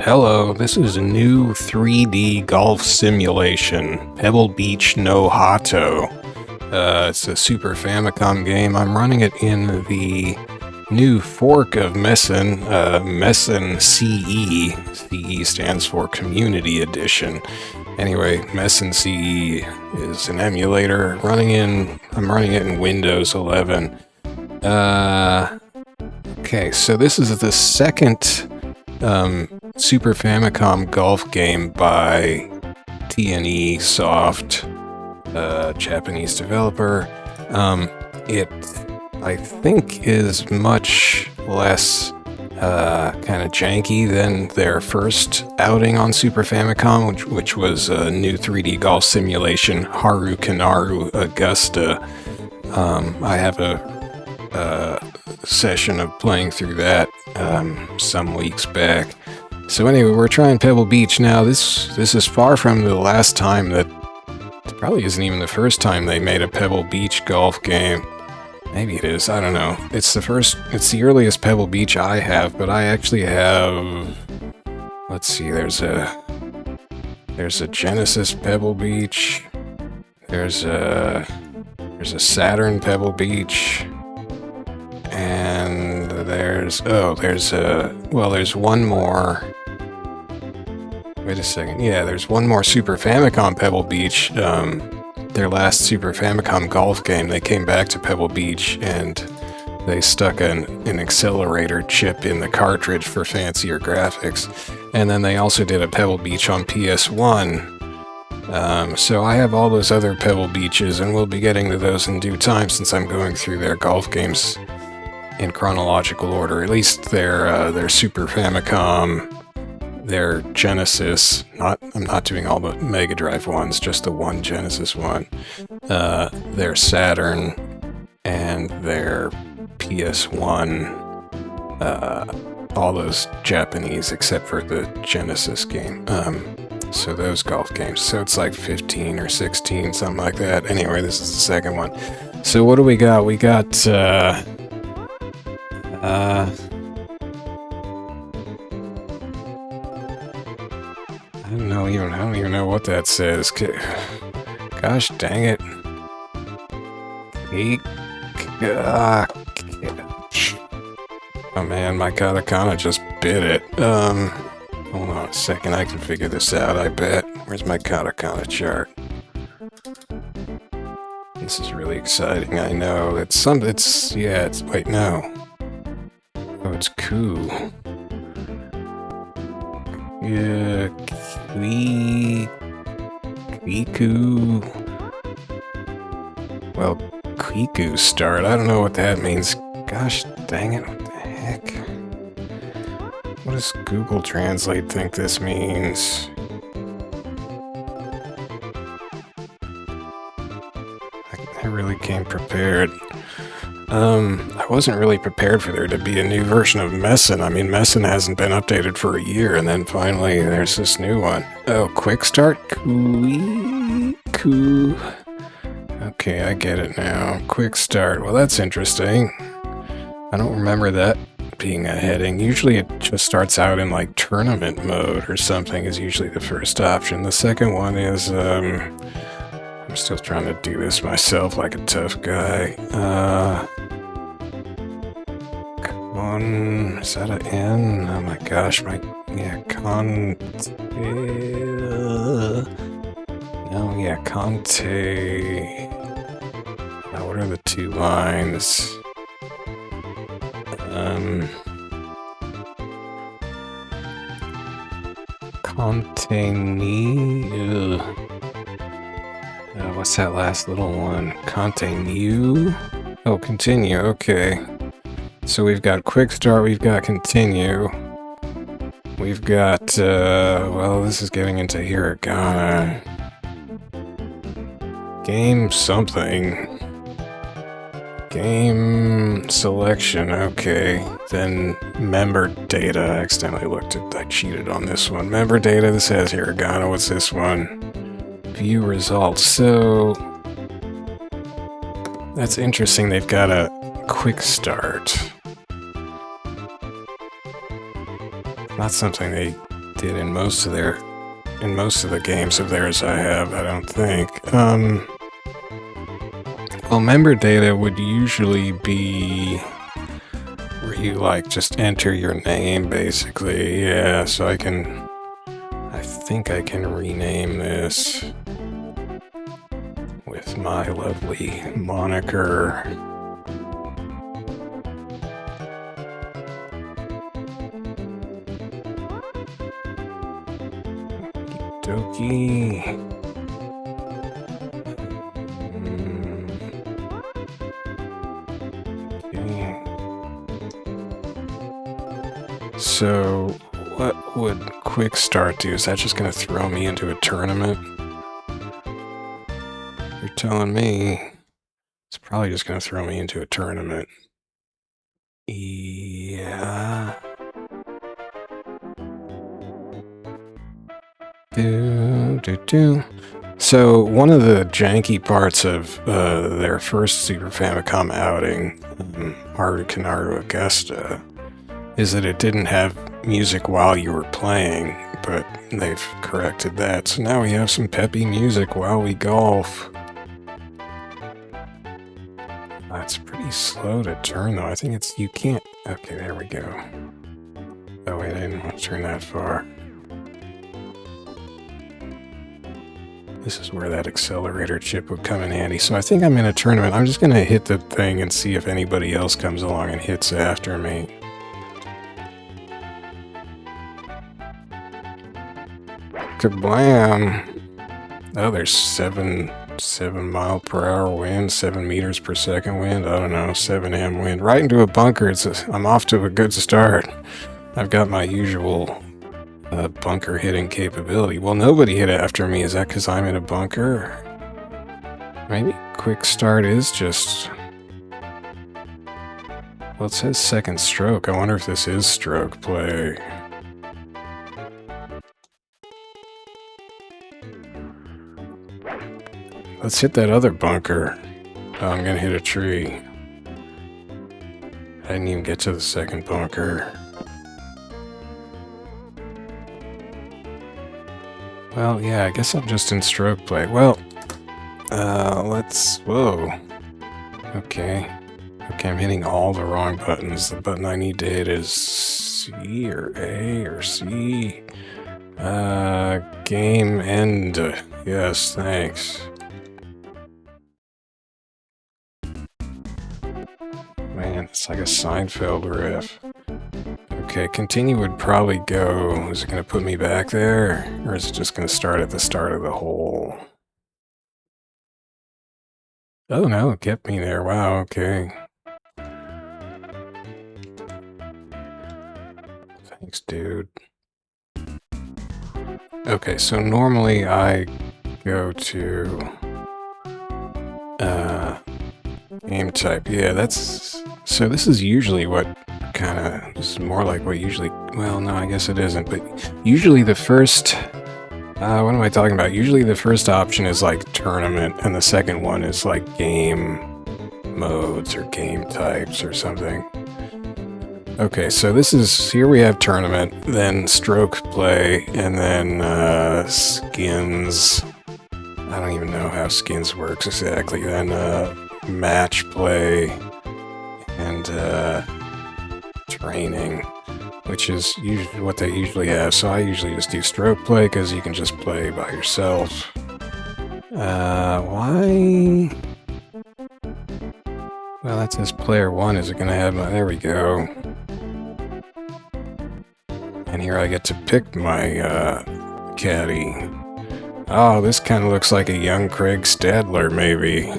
Hello, this is a new 3D golf simulation, Pebble Beach no Hatou. It's a Super Famicom game. I'm running it in the new fork of Mesen, Mesen CE. CE stands for Community Edition. Anyway, Mesen CE is an emulator. I'm running it in Windows 11. Okay, so this is the second Super Famicom golf game by T&E Soft, Japanese developer. It, I think, is much less kind of janky than their first outing on Super Famicom, which was a new 3D golf simulation, Harukanaru Augusta. I have a session of playing through that some weeks back. So anyway, we're trying Pebble Beach now. This is far from the last time that... It probably isn't even the first time they made a Pebble Beach golf game. Maybe it is, I don't know. It's the earliest Pebble Beach I have, but I actually have... Let's see, there's a Genesis Pebble Beach. There's a Saturn Pebble Beach. And there's one more. Wait a second. Yeah, there's one more Super Famicom Pebble Beach. Their last Super Famicom golf game, they came back to Pebble Beach and they stuck an accelerator chip in the cartridge for fancier graphics. And then they also did a Pebble Beach on PS1. So I have all those other Pebble Beaches, and we'll be getting to those in due time since I'm going through their golf games in chronological order. At least their Super Famicom, their Genesis. I'm not doing all the Mega Drive ones, just the one Genesis one. Their Saturn and their PS1. All those Japanese except for the Genesis game. So those golf games. So it's like 15 or 16, something like that. Anyway, this is the second one. So what do we got? We got I don't even know what that says. Gosh dang it. Oh man, my katakana just bit it. Hold on a second, I can figure this out, I bet. Where's my katakana chart? This is really exciting, I know. Wait, no. Oh, it's ku. Yeah, Kiku. Well, Kiku start. I don't know what that means. Gosh dang it, what the heck? What does Google Translate think this means? I really came prepared. I wasn't really prepared for there to be a new version of Mesen. I mean, Mesen hasn't been updated for a year, and then finally there's this new one. Oh, quick start? Okay, I get it now. Quick start. Well, that's interesting. I don't remember that being a heading. Usually it just starts out in like tournament mode or something is usually the first option. The second one is, I'm still trying to do this myself like a tough guy. Is that an N? Oh my gosh, Conte. Now what are the two lines? Continue. What's that last little one? Continue? Oh, continue, okay. So we've got quick start, we've got continue. We've got, well, this is getting into hiragana. Game something. Game selection, okay. Then member data, I accidentally I cheated on this one. Member data, this has hiragana, what's this one? View results, so... That's interesting, they've got a quick start. Not something they did in most of the games of theirs I have, I don't think. Well, member data would usually be where you like just enter your name, basically. Yeah, so I think I can rename this with my lovely moniker. Dokie. So, what would quick start do? Is that just going to throw me into a tournament? You're telling me it's probably just going to throw me into a tournament. Yeah. So, one of the janky parts of their first Super Famicom outing, Harukanaru Augusta, is that it didn't have music while you were playing, but they've corrected that. So now we have some peppy music while we golf. That's pretty slow to turn, though. I think it's... you can't... Okay, there we go. Oh, wait, I didn't want to turn that far. This is where that accelerator chip would come in handy. So I think I'm in a tournament. I'm just going to hit the thing and see if anybody else comes along and hits after me. Kablam! Oh, there's 7 mile per hour wind, 7 meters per second wind, I don't know, 7M wind. Right into a bunker. I'm off to a good start. I've got my usual bunker hitting capability. Well, nobody hit after me. Is that because I'm in a bunker? Maybe quick start is just... Well, it says second stroke. I wonder if this is stroke play. Let's hit that other bunker. Oh, I'm gonna hit a tree. I didn't even get to the second bunker. Well, yeah, I guess I'm just in stroke play. Well, let's... Whoa. Okay. Okay, I'm hitting all the wrong buttons. The button I need to hit is C or A or C. Game end. Yes, thanks. Man, it's like a Seinfeld riff. Okay, continue would probably go... Is it going to put me back there? Or is it just going to start at the start of the hole? Oh no, it kept me there. Wow, okay. Thanks, dude. Okay, so normally I go to... game type. Yeah, that's... So this is usually what kind of... This is more like what usually... Well, no, I guess it isn't, but usually the first... what am I talking about? Usually the first option is like tournament, and the second one is like game modes or game types or something. Okay, so this is... Here we have tournament, then stroke play, and then skins. I don't even know how skins works exactly. Then match play and training, which is usually what they usually have. So I usually just do stroke play because you can just play by yourself. Why? Well, that says player 1. Is it going to have my... There we go. And here I get to pick my caddie. Oh, this kind of looks like a young Craig Stadler, maybe.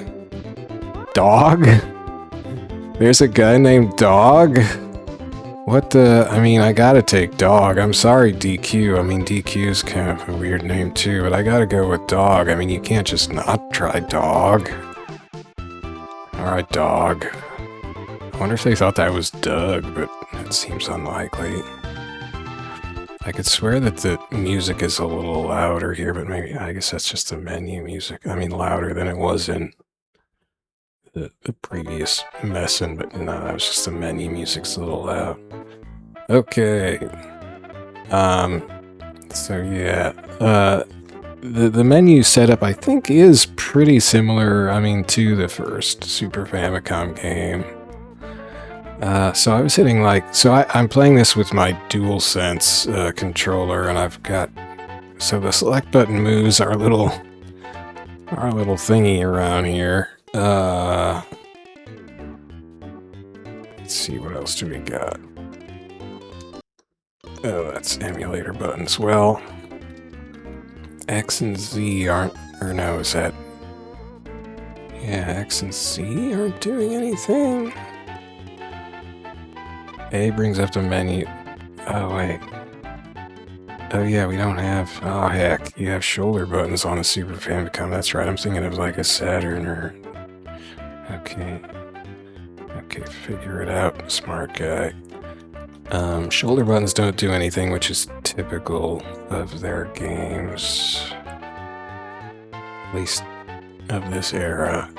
Dawg? There's a guy named Dawg? What the... I mean, I gotta take Dawg. I'm sorry, DQ. I mean, DQ's kind of a weird name, too, but I gotta go with Dawg. I mean, you can't just not try Dawg. Alright, Dawg. I wonder if they thought that was Doug, but it seems unlikely. I could swear that the music is a little louder here, but maybe... I guess that's just the menu music. I mean, louder than it was in the previous Mesen, but no, that was just the menu music's a little loud. Okay. So yeah, the menu setup I think is pretty similar, I mean, to the first Super Famicom game. So I was hitting like, I'm playing this with my DualSense controller, and I've got, so the select button moves our little thingy around here. Let's see, what else do we got? Oh, that's emulator buttons. Well, X and Z aren't, or no, is that... Yeah, X and Z aren't doing anything. A brings up the menu. Oh, wait. Oh, yeah, we don't have... Oh, heck. You have shoulder buttons on a Super Famicom. That's right. I'm thinking of like a Saturn or... Okay. Okay, figure it out, smart guy. Shoulder buttons don't do anything, which is typical of their games. At least of this era.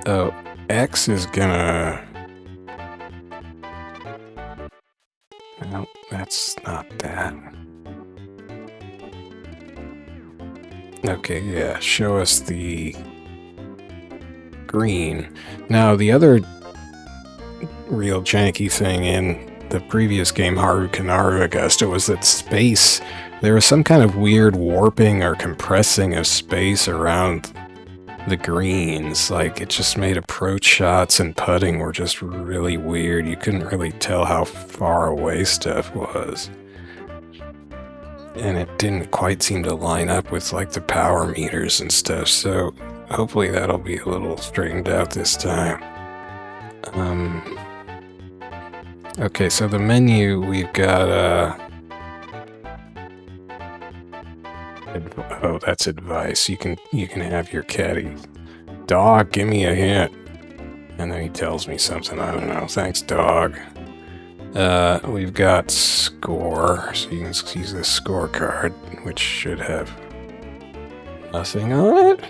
Oh, X is gonna... No, that's not that. Okay, yeah, show us the green. Now, the other real janky thing in the previous game, Harukanaru Augusta, was that space, there was some kind of weird warping or compressing of space around the greens. Like, it just made approach shots and putting were just really weird. You couldn't really tell how far away stuff was. And it didn't quite seem to line up with, like, the power meters and stuff, so hopefully that'll be a little straightened out this time. Okay, so the menu, we've got, oh, that's advice. You can have your caddie. Dawg, give me a hint. And then he tells me something, I don't know. Thanks, Dawg. We've got score, so you can use this scorecard, which should have nothing on it.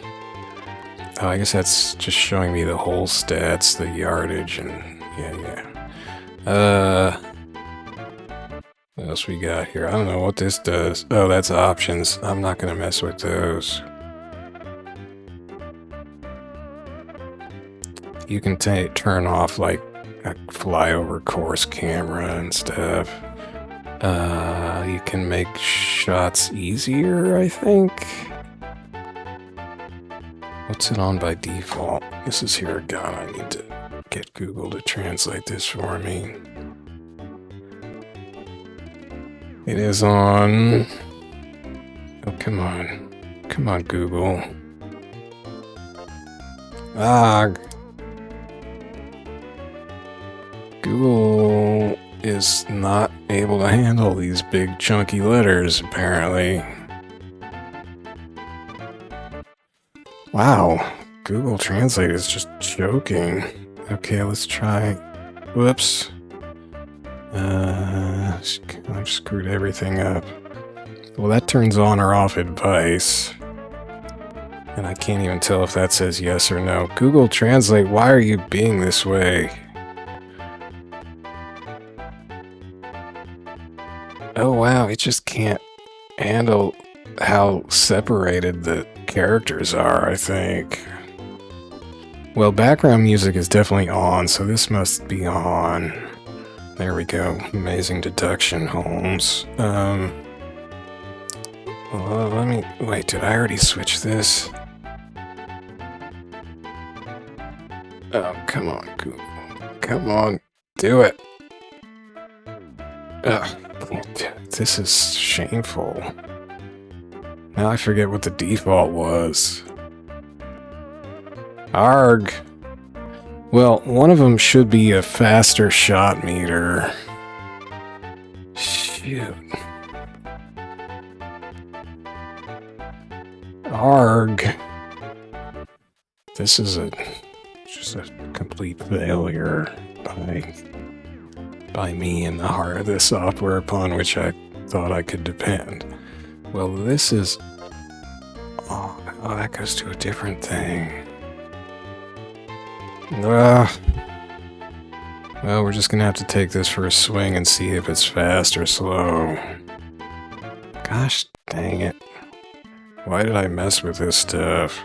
Oh, I guess that's just showing me the whole stats, the yardage, and yeah. What else we got here? I don't know what this does. Oh, that's options. I'm not gonna mess with those. You can turn off, like, a flyover course camera and stuff. You can make shots easier, I think. What's it on by default? This is Hiragana. I need to get Google to translate this for me. It is on... Oh, come on. Come on, Google. Google is not able to handle these big chunky letters, apparently. Wow, Google Translate is just joking. Okay, let's try. Whoops. I've screwed everything up. Well, that turns on or off advice. And I can't even tell if that says yes or no. Google Translate, why are you being this way? Oh wow, it just can't handle how separated the characters are, I think. Well, background music is definitely on, so this must be on. There we go. Amazing deduction, Holmes. Well, let me... Wait, did I already switch this? Oh, come on, Google. Come on, do it. Ugh. This is shameful. Now I forget what the default was. Arg! Well, one of them should be a faster shot meter. Shoot. Arg! This is just a complete failure by me in the heart of the software upon which I thought I could depend. Well, this is... Oh, that goes to a different thing. Well, we're just gonna have to take this for a swing and see if it's fast or slow. Gosh dang it. Why did I mess with this stuff?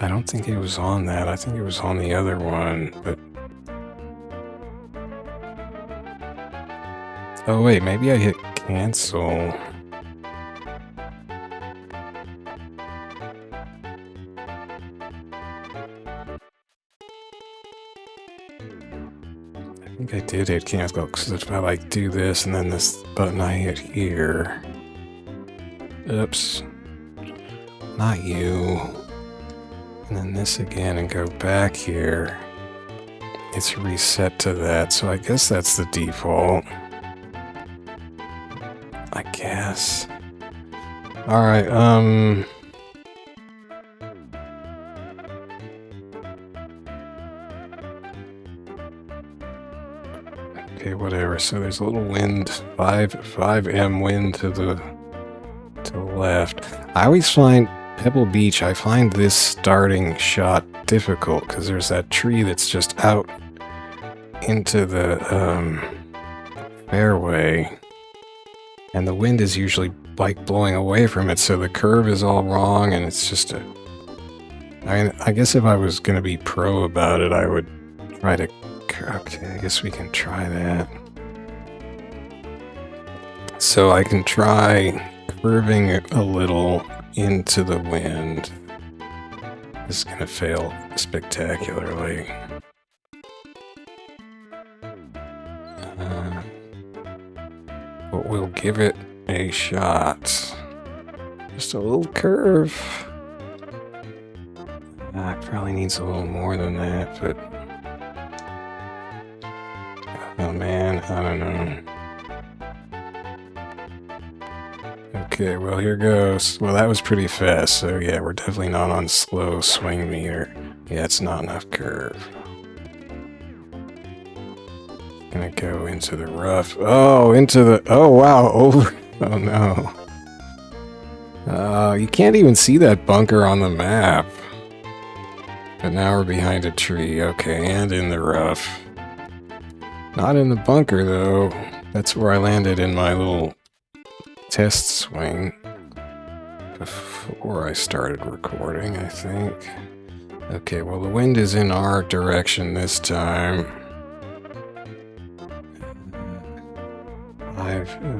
I don't think it was on that. I think it was on the other one, but... Oh wait, maybe I hit cancel. I think I did hit cancel, because if I like do this and then this button I hit here... Oops. Not you. And then this again and go back here. It's reset to that, so I guess that's the default. I guess. Alright, okay, whatever. So there's a little wind, 5M wind to the left. I always find Pebble Beach, I find this starting shot difficult because there's that tree that's just out into the fairway, and the wind is usually like blowing away from it, so the curve is all wrong, and it's just a... I mean, I guess if I was going to be pro about it, I would try to... Okay, I guess we can try that. So I can try curving it a little into the wind. This is gonna fail spectacularly. But we'll give it a shot. Just a little curve. It probably needs a little more than that, but... Oh man, I don't know. Okay, well here goes. Well, that was pretty fast, so yeah, we're definitely not on slow swing meter. Yeah, it's not enough curve. Gonna go into the rough. Oh, into the... Oh, wow, over... Oh, no. You can't even see that bunker on the map. But now we're behind a tree. Okay, and in the rough. Not in the bunker, though. That's where I landed in my little... test swing before I started recording, I think. Okay, well the wind is in our direction this time.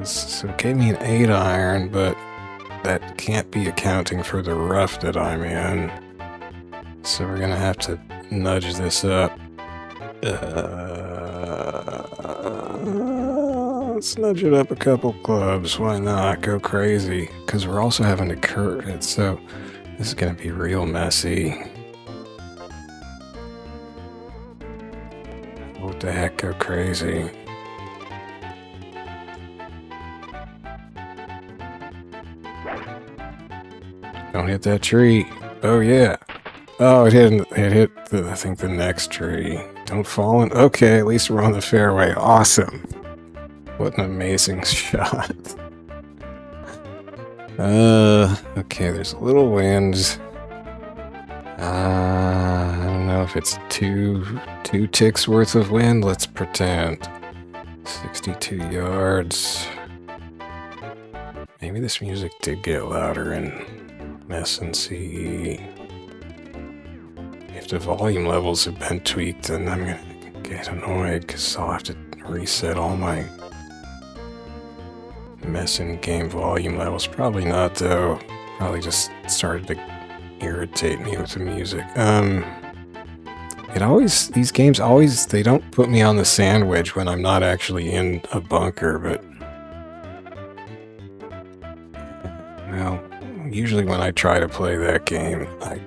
So it gave me an 8 iron, but that can't be accounting for the rough that I'm in. So we're gonna have to nudge this up. Let's nudge it up a couple clubs. Why not? Go crazy. Because we're also having to curve it, so this is going to be real messy. What the heck? Go crazy. Don't hit that tree. Oh, yeah. Oh, it hit I think the next tree. Don't fall in. Okay, at least we're on the fairway. Awesome. What an amazing shot. Okay, there's a little wind. I don't know if it's two ticks worth of wind. Let's pretend. 62 yards. Maybe this music did get louder in Mesen CE. If the volume levels have been tweaked, then I'm gonna get annoyed because I'll have to reset all my Mesen game volume levels. Probably not, though. Probably just started to irritate me with the music. These games always, they don't put me on the sandwich when I'm not actually in a bunker, but... Well, usually when I try to play that game, I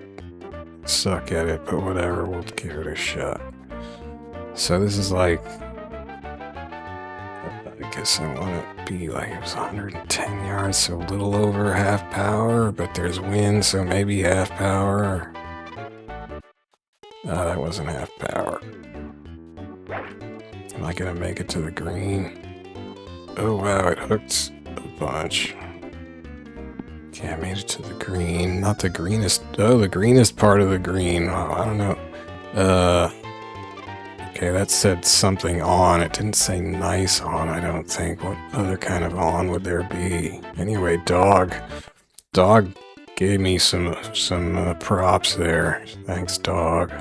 suck at it, but whatever, we'll give it a shot. So this is like... I guess I want to be like, it was 110 yards, so a little over half power, but there's wind, so maybe half power. That wasn't half power. Am I gonna make it to the green? Oh wow, it hooked a bunch. Okay, I made it to the green. Not the greenest. Oh, the greenest part of the green. Oh, I don't know. Okay, that said something on. It didn't say nice on, I don't think. What other kind of on would there be? Anyway, Dawg. Dawg gave me some props there. Thanks, Dawg.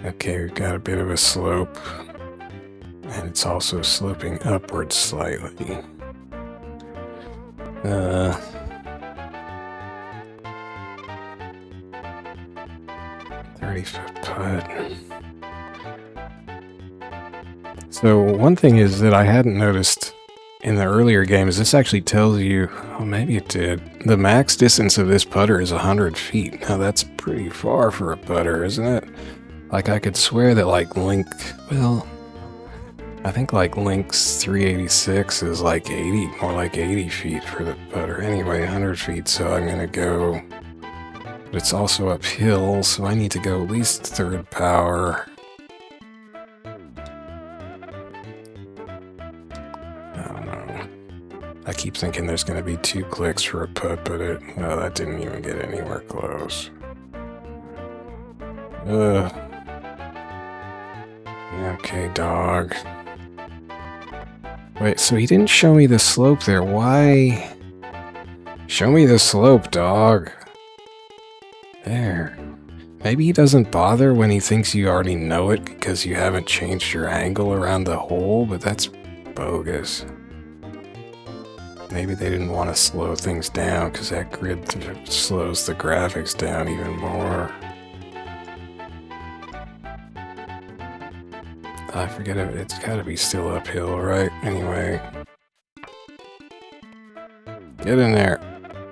Okay, we've got a bit of a slope. And it's also sloping upwards slightly. 30-foot putt. So one thing is that I hadn't noticed in the earlier games, this actually tells you, oh maybe it did, the max distance of this putter is 100 feet. Now that's pretty far for a putter, isn't it? Like I could swear that like Link, well, I think like Link's 386 is like 80, more like 80 feet for the putter. Anyway, 100 feet, so I'm gonna go, but it's also uphill, so I need to go at least third power. I keep thinking there's going to be 2 clicks for a putt, but well, that didn't even get anywhere close. Yeah, okay, Dawg. Wait, so he didn't show me the slope there. Why? Show me the slope, Dawg. There. Maybe he doesn't bother when he thinks you already know it because you haven't changed your angle around the hole, but that's bogus. Maybe they didn't want to slow things down because that grid slows the graphics down even more. I forget it. It's got to be still uphill, right? Anyway. Get in there.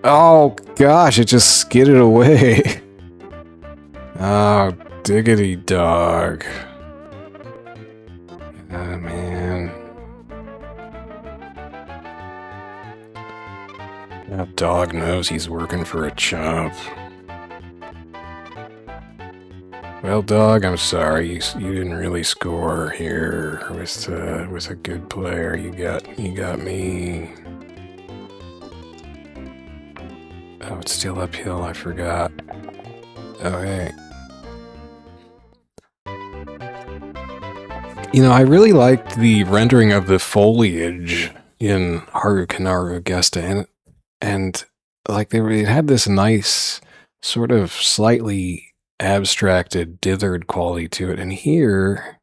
Oh, gosh, it just skidded away. Oh, diggity dog. Oh, man. That dog knows he's working for a chump. Well, Dawg, I'm sorry. You didn't really score here with a good player. You got me. Oh, it's still uphill. I forgot. Oh, hey. You know, I really liked the rendering of the foliage in Harukanaru Augusta, and like it had this nice sort of slightly abstracted, dithered quality to it, and here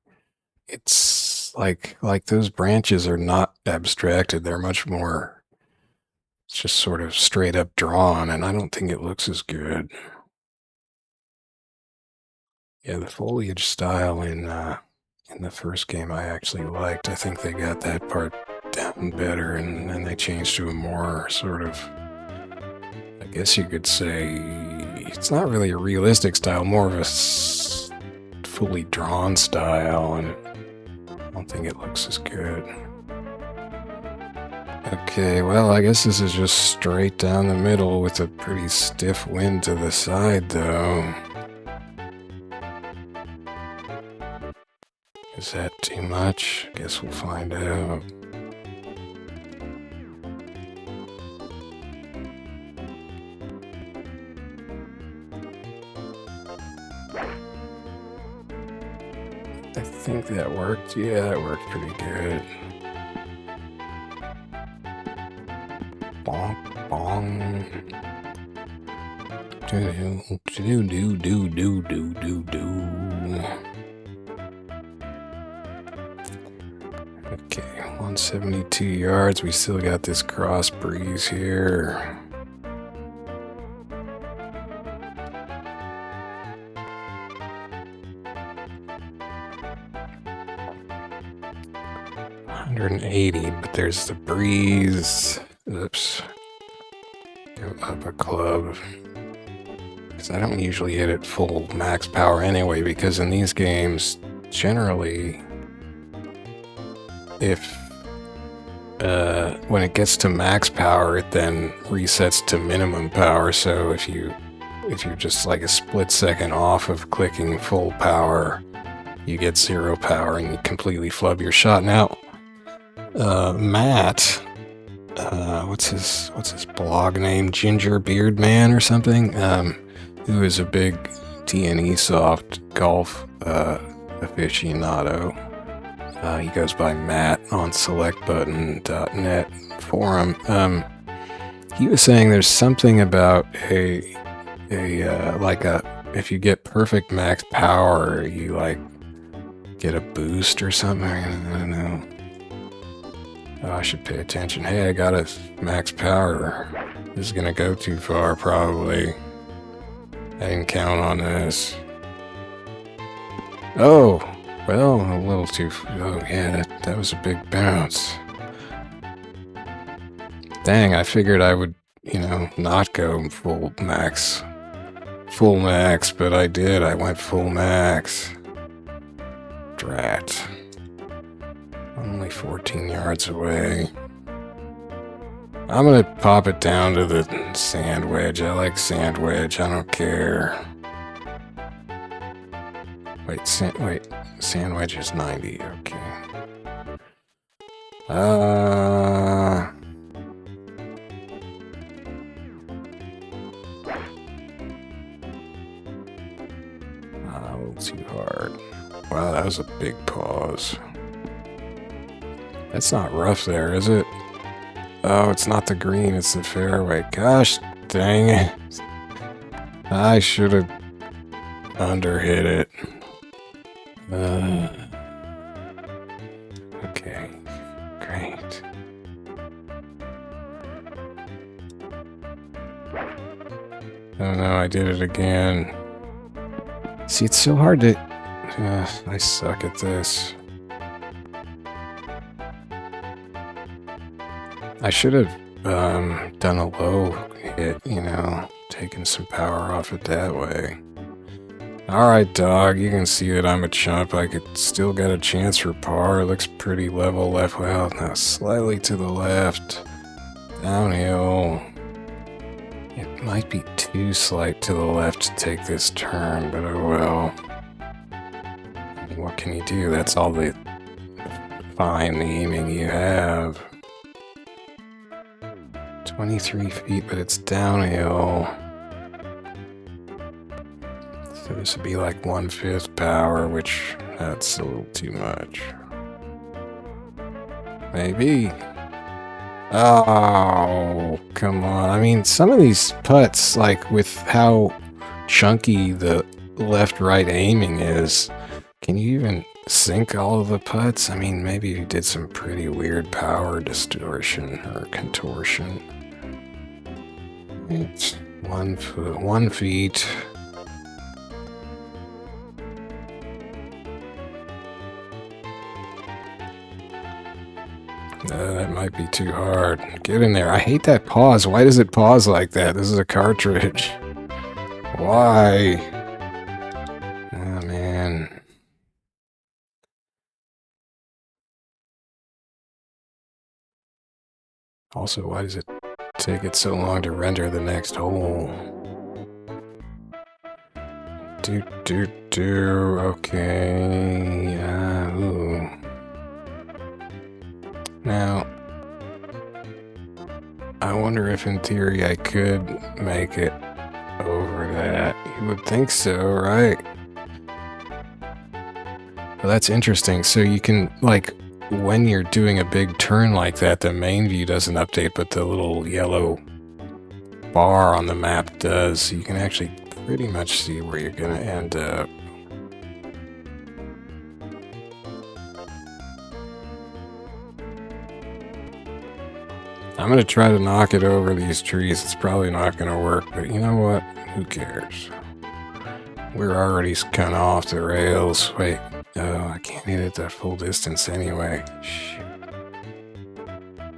it's like those branches are not abstracted. They're much more, it's just sort of straight up drawn, and I don't think it looks as good. Yeah, the foliage style in the first game I actually liked. I think they got that part down better, and then they changed to a more sort of, I guess you could say, it's not really a realistic style, more of a fully drawn style, and I don't think it looks as good. Okay, well, I guess this is just straight down the middle with a pretty stiff wind to the side, though. Is that too much? Guess we'll find out. I think that worked. Yeah, that worked pretty good. Bonk, bong. Do. Okay, 172 yards. We still got this cross breeze here. But there's the breeze. Oops. Go up a club. Because I don't usually hit it full max power anyway, because in these games, generally, if when it gets to max power, it then resets to minimum power. So if you're just like a split second off of clicking full power, you get 0 power and you completely flub your shot. Now, Matt, what's his blog name? Ginger Beard Man or something? Who is a big T&E Soft golf aficionado. He goes by Matt on selectbutton.net forum. He was saying there's something about if you get perfect max power, you like get a boost or something. I don't know. Oh, I should pay attention. Hey, I got a max power. This is gonna go too far, probably. I didn't count on this. Oh, well, a little too... Oh, yeah, that was a big bounce. Dang, I figured I would, not go full max. Full max, but I did. I went full max. Drat. Only 14 yards away. I'm gonna pop it down to the sand wedge. I like sand wedge. I don't care. Wait, sand wedge is 90. Okay. A little too hard. Wow, that was a big pause. That's not rough there, is it? Oh, it's not the green, it's the fairway. Gosh dang it. I should have underhit it. Okay, great. Oh no, I did it again. See, it's so hard to... I suck at this. I should have done a low hit, taken some power off it that way. Alright, Dawg, you can see that I'm a chump. I could still get a chance for par. It looks pretty level left. Well, now slightly to the left. Downhill. It might be too slight to the left to take this turn, but oh well. I mean, what can you do? That's all the fine aiming you have. 23 feet, but it's downhill. So this would be like 1/5 power, which that's a little too much. Maybe. Oh, come on. I mean, some of these putts, like with how chunky the left-right aiming is, can you even sink all of the putts? I mean, maybe you did some pretty weird power distortion or contortion. It's 1 foot, 1 feet. That might be too hard. Get in there. I hate that pause. Why does it pause like that? This is a cartridge. Why? Oh, man. Also, why does it take it so long to render the next hole? Okay. Ooh. Now, I wonder if in theory I could make it over that. You would think so, right? Well, that's interesting. So you can, like, when you're doing a big turn like that, the main view doesn't update, but the little yellow bar on the map does. So you can actually pretty much see where you're going to end up. I'm going to try to knock it over these trees. It's probably not going to work, but you know what? Who cares? We're already kind of off the rails. Wait. Oh, I can't hit it that full distance anyway. Shit.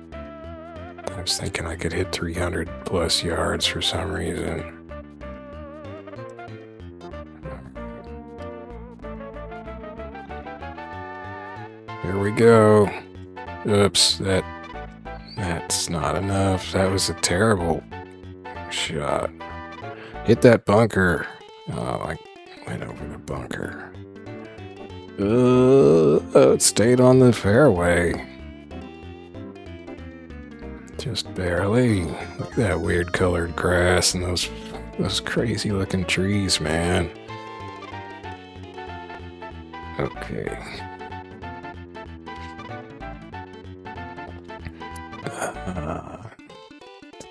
I was thinking I could hit 300 plus yards for some reason. Here we go. Oops, that's not enough. That was a terrible shot. Hit that bunker. Oh, I went over the bunker. It stayed on the fairway. Just barely. Look at that weird colored grass and those crazy looking trees, man. Okay.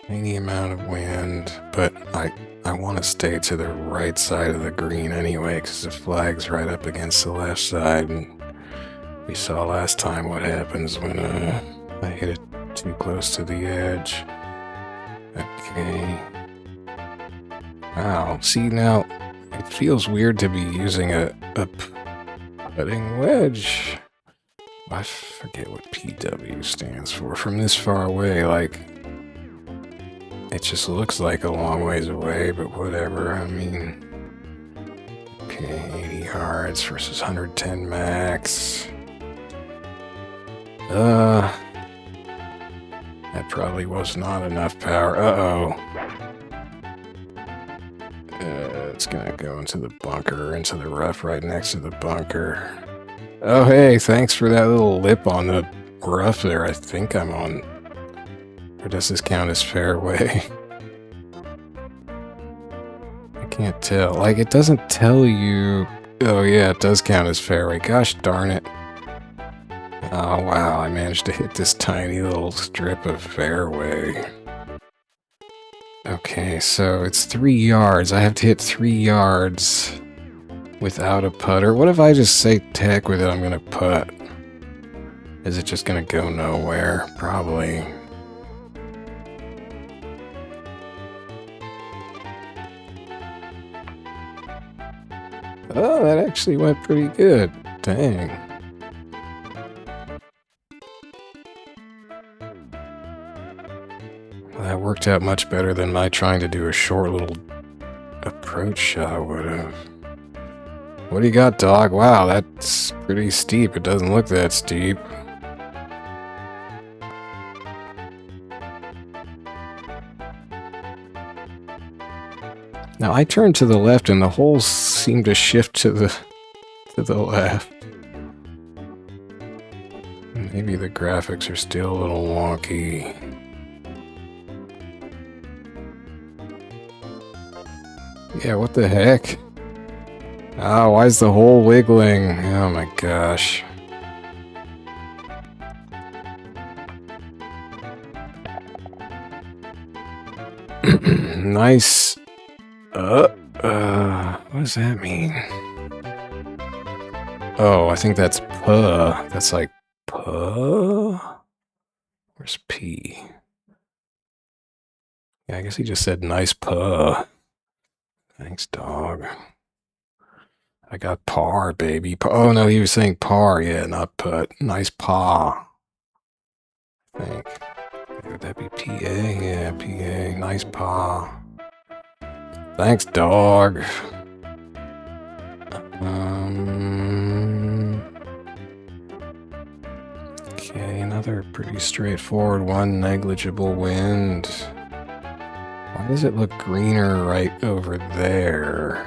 Tiny amount of wind, but I want to stay to the right side of the green anyway, because the flag's right up against the left side, and we saw last time what happens when I hit it too close to the edge. Okay. Wow. See, now it feels weird to be using a putting wedge. I forget what PW stands for. From this far away, like, it just looks like a long ways away, but whatever. I mean, okay, 80 yards versus 110 max. That probably was not enough power. It's gonna go into the bunker, into the rough right next to the bunker. Oh, hey, thanks for that little lip on the rough there. I think I'm on. Or does this count as fairway? I can't tell. Like, it doesn't tell you. Oh, yeah, it does count as fairway. Gosh darn it. Oh, wow, I managed to hit this tiny little strip of fairway. Okay, so it's 3 yards. I have to hit 3 yards without a putter. What if I just say, to heck with it, I'm gonna putt? Is it just gonna go nowhere? Probably. Oh, that actually went pretty good. Dang. That worked out much better than my trying to do a short little approach shot would have. What do you got, Dawg? Wow, that's pretty steep. It doesn't look that steep. Now I turned to the left and the holes seem to shift to the left. Maybe the graphics are still a little wonky. Yeah, what the heck? Oh, why is the hole wiggling? Oh my gosh. Nice. What does that mean? Oh, I think that's puh. That's like puh? Where's P? Yeah, I guess he just said nice puh. Thanks, Dawg. I got par, baby. Oh, no, he was saying par. Yeah, not putt. Nice paw. I think. Would that be PA? Yeah, PA. Nice paw. Thanks, Dawg. Okay, another pretty straightforward one. Negligible wind. Why does it look greener right over there?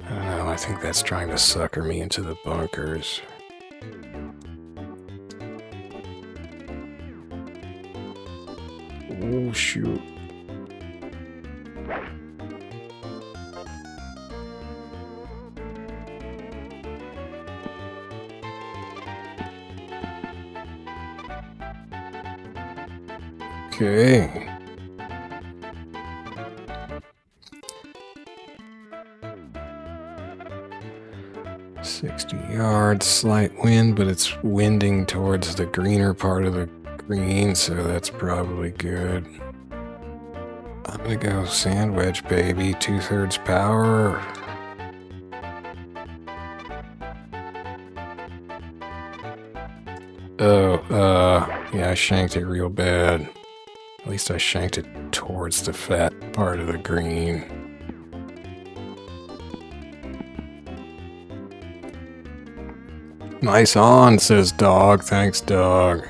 I don't know, I think that's trying to sucker me into the bunkers. Oh, shoot. Okay. $60 yards, slight wind, but it's winding towards the greener part of the green, so that's probably good. I'm gonna go sand wedge, baby. 2/3 power. Yeah, I shanked it real bad. At least I shanked it towards the fat part of the green. Nice on, says Dawg. Thanks, Dawg.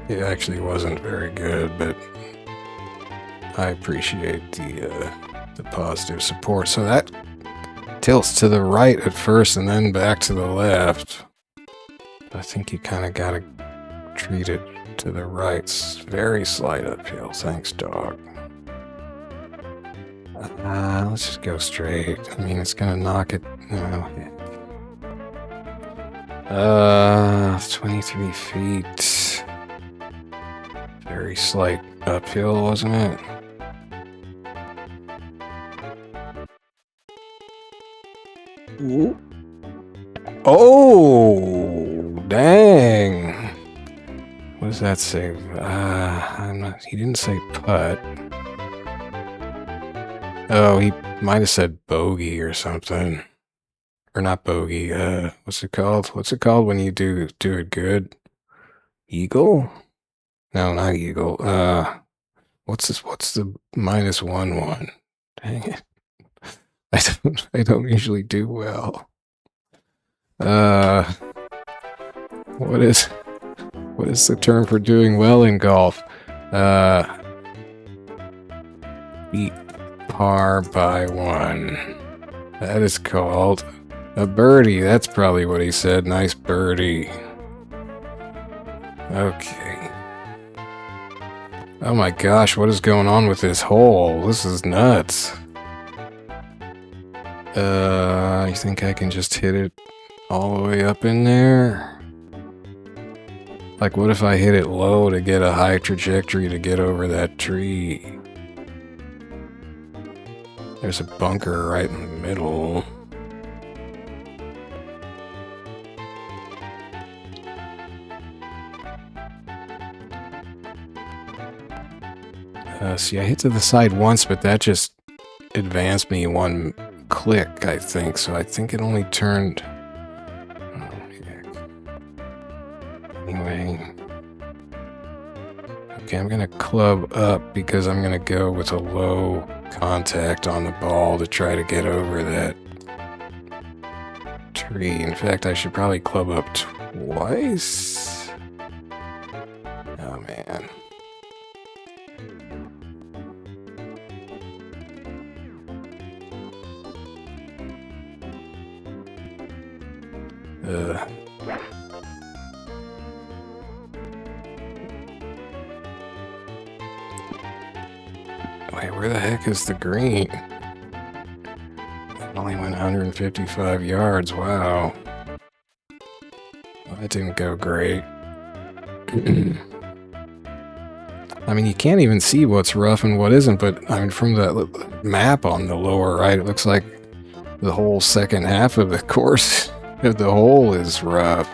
It actually wasn't very good, but I appreciate the positive support. So that tilts to the right at first and then back to the left. I think you kind of gotta treat it to the right. Very slight uphill. Thanks, Dawg. Let's just go straight. I mean, it's gonna knock it. No. 23 feet. Very slight uphill, wasn't it? Ooh. Oh, dang. What does that say? He didn't say putt. Oh, he might have said bogey or something. Or not bogey. What's it called? What's it called when you do it good? Eagle? No, not eagle. What's this? What's the -1-1? Dang it. I don't usually do well. What is the term for doing well in golf? Beat par by 1. That is called a birdie. That's probably what he said. Nice birdie. Okay. Oh my gosh, what is going on with this hole? This is nuts. You think I can just hit it all the way up in there? Like, what if I hit it low to get a high trajectory to get over that tree? There's a bunker right in the middle. See, I hit to the side once, but that just advanced me one click, I think. So I think it only turned... Oh, heck. Anyway. Okay, I'm gonna club up because I'm gonna go with a low contact on the ball to try to get over that tree. In fact, I should probably club up twice. Oh, man. Wait, where the heck is the green? It only went 155 yards, wow. Well, that didn't go great. I mean, you can't even see what's rough and what isn't, but I mean, from the map on the lower right, it looks like the whole second half of the course of the hole is rough.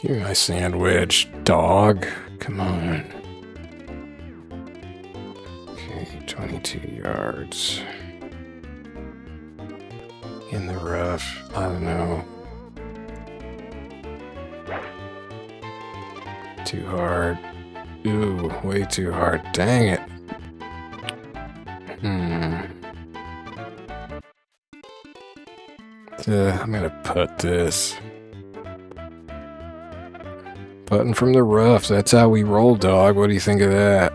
Give me my sandwich, dog. Come on. Okay, 22 yards. In the rough. I don't know. Too hard. Ooh, way too hard. Dang it. I'm gonna putt this. Putting from the rough. That's how we roll, dog. What do you think of that?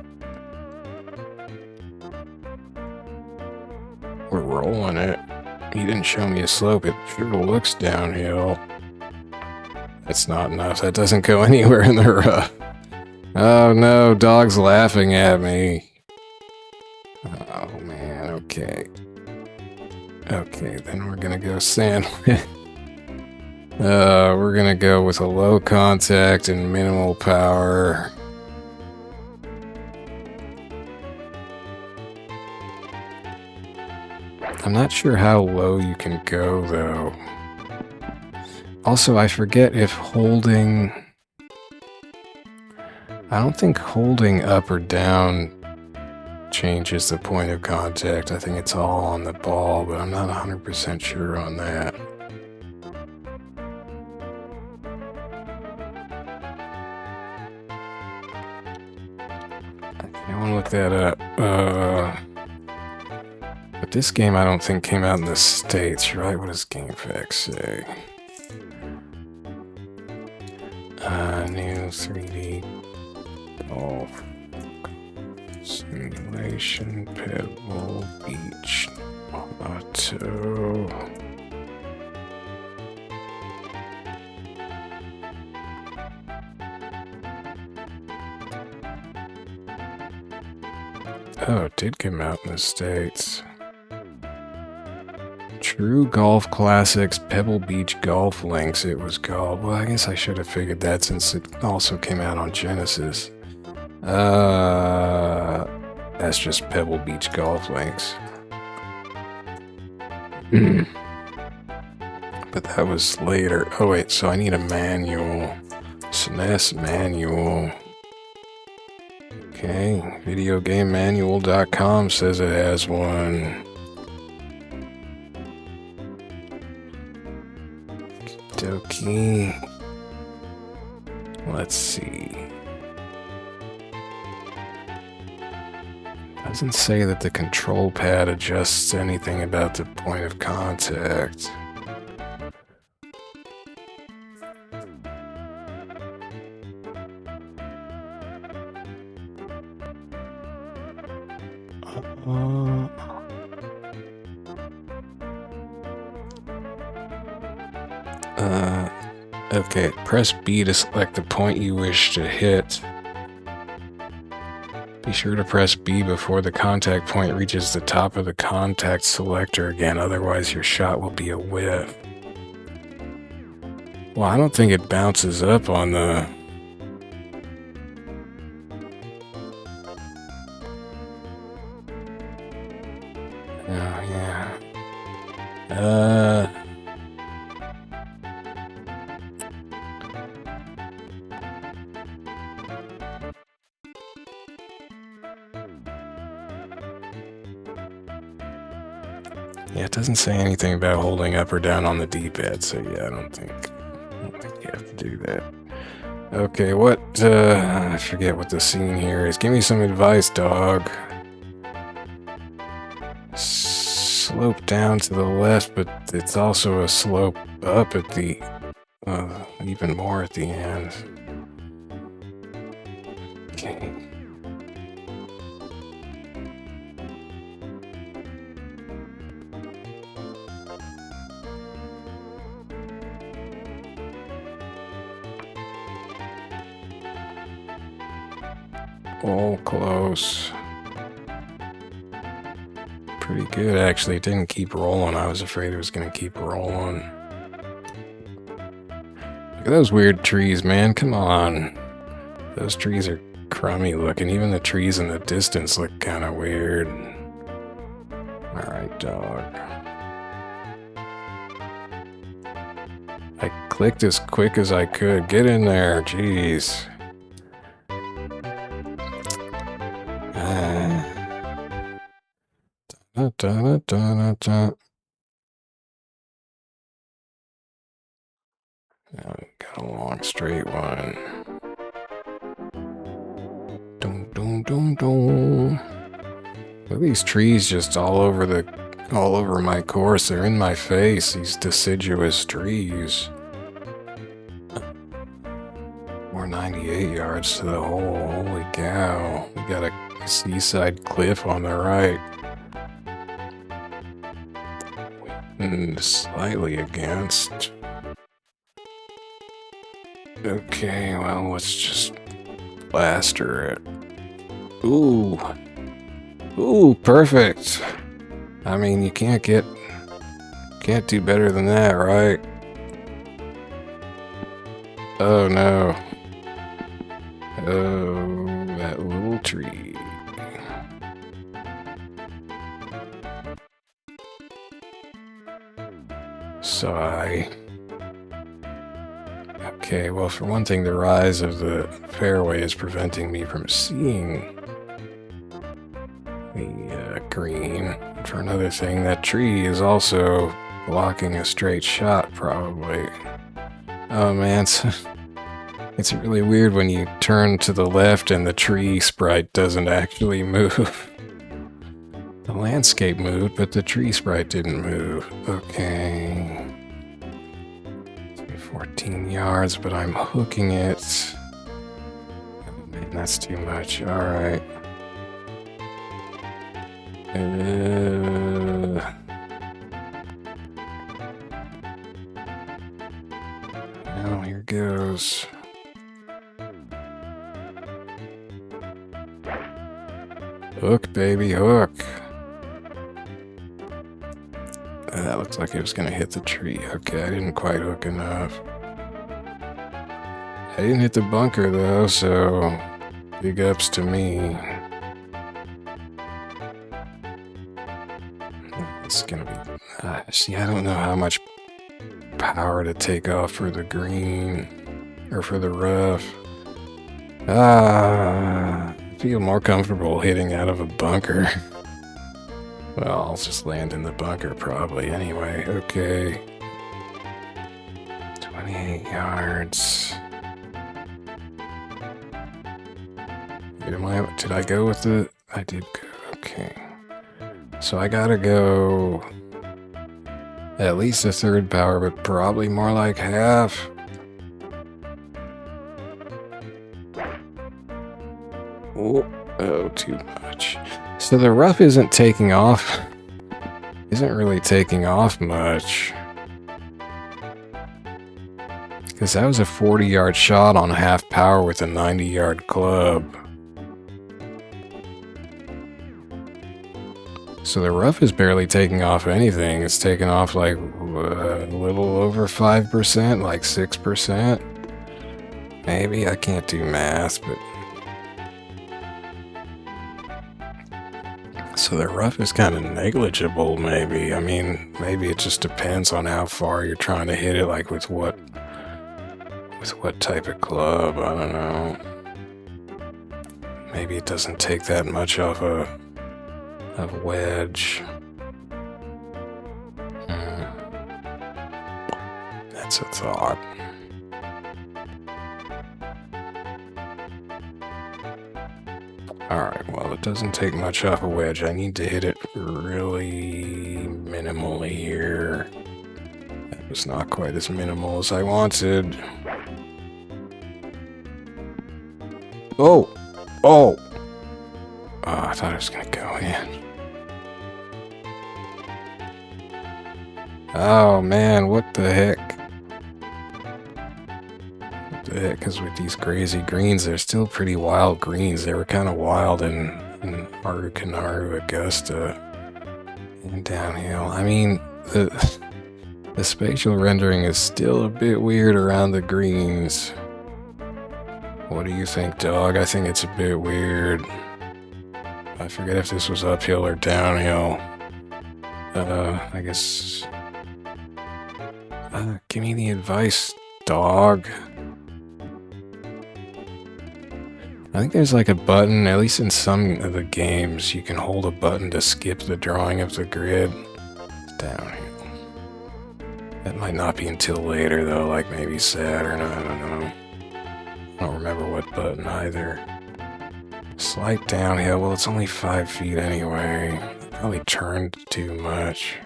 We're rolling it. He didn't show me a slope. It sure looks downhill. That's not enough. That doesn't go anywhere in the rough. Oh no, dog's laughing at me. Oh man, okay. Okay, then we're gonna go sandwich. We're gonna go with a low contact and minimal power. I'm not sure how low you can go, though. Also, I forget if holding... I don't think holding up or down changes the point of contact. I think it's all on the ball, but I'm not 100% sure on that. I want to look that up. But this game I don't think came out in the States, right? What does GameFAQs say? New 3D golf simulation, Pebble Beach, Hatou. Oh, it did come out in the States. True Golf Classics Pebble Beach Golf Links, it was called. Well, I guess I should have figured that since it also came out on Genesis. That's just Pebble Beach Golf Links. But that was later. Oh wait, so I need a manual. SNES manual. Okay, videogamemanual.com says it has one. Okey-dokey. Let's see. Doesn't say that the control pad adjusts anything about the point of contact. Okay, press B to select the point you wish to hit. Be sure to press B before the contact point reaches the top of the contact selector again, otherwise your shot will be a whiff. Well, I don't think it bounces up on the... Oh, yeah. Yeah, it doesn't say anything about holding up or down on the D-pad, so yeah, I don't think you have to do that. Okay, I forget what the scene here is. Give me some advice, dog. Slope down to the left, but it's also a slope up at the, even more at the end. Okay. All close. Pretty good, actually. It didn't keep rolling. I was afraid it was going to keep rolling. Look at those weird trees, man. Come on. Those trees are crummy looking. Even the trees in the distance look kind of weird. Alright, dog. I clicked as quick as I could. Get in there. Jeez. Now we got a long straight one. Look at these trees just all over my course. They're in my face, these deciduous trees. We're 98 yards to the hole. Holy cow. We got a seaside cliff on the right. And slightly against. Okay, well, let's just blaster it. Ooh. Ooh, perfect. I mean, you can't do better than that, right? Oh no. Oh, that little tree. Sigh. Okay, well, for one thing, the rise of the fairway is preventing me from seeing the green. For another thing, that tree is also blocking a straight shot, probably. Oh man, it's really weird when you turn to the left and the tree sprite doesn't actually move. The landscape moved, but the tree sprite didn't move. Okay. 14 yards, but I'm hooking it. Oh, man, that's too much. Alright. Well, here goes. Hook, baby, hook. That looks like it was gonna hit the tree. Okay, I didn't quite hook enough. I didn't hit the bunker though, so big ups to me. It's gonna be... see, I don't know how much power to take off for the green, or for the rough. I feel more comfortable hitting out of a bunker. Well, I'll just land in the bunker probably anyway. Okay. 28 yards. Did I go with the... I did go. Okay. So I gotta go at least a third power, but probably more like half. Oh, too much. So the rough isn't taking off. Isn't really taking off much. Because that was a 40-yard shot on half power with a 90-yard club. So the rough is barely taking off anything. It's taking off like a little over 5%, like 6%. Maybe, I can't do math, but... So the rough is kind of negligible, maybe. I mean, maybe it just depends on how far you're trying to hit it, like with what type of club, I don't know. Maybe it doesn't take that much off a wedge. That's a thought. Alright, well, it doesn't take much off a wedge. I need to hit it really minimally here. That was not quite as minimal as I wanted. Oh! Oh! I thought it was gonna go in. Oh man, what the heck? What the heck is with these crazy greens? They're still pretty wild greens. They were kind of wild in Harukanaru Augusta and downhill. I mean, the spatial rendering is still a bit weird around the greens. What do you think, Dawg? I think it's a bit weird. I forget if this was uphill or downhill. I guess... give me the advice, Dawg. I think there's like a button, at least in some of the games, you can hold a button to skip the drawing of the grid. Downhill. That might not be until later though, like maybe Saturn, I don't know. I don't remember what button either. Slight downhill, well it's only 5 feet anyway. Probably turned too much.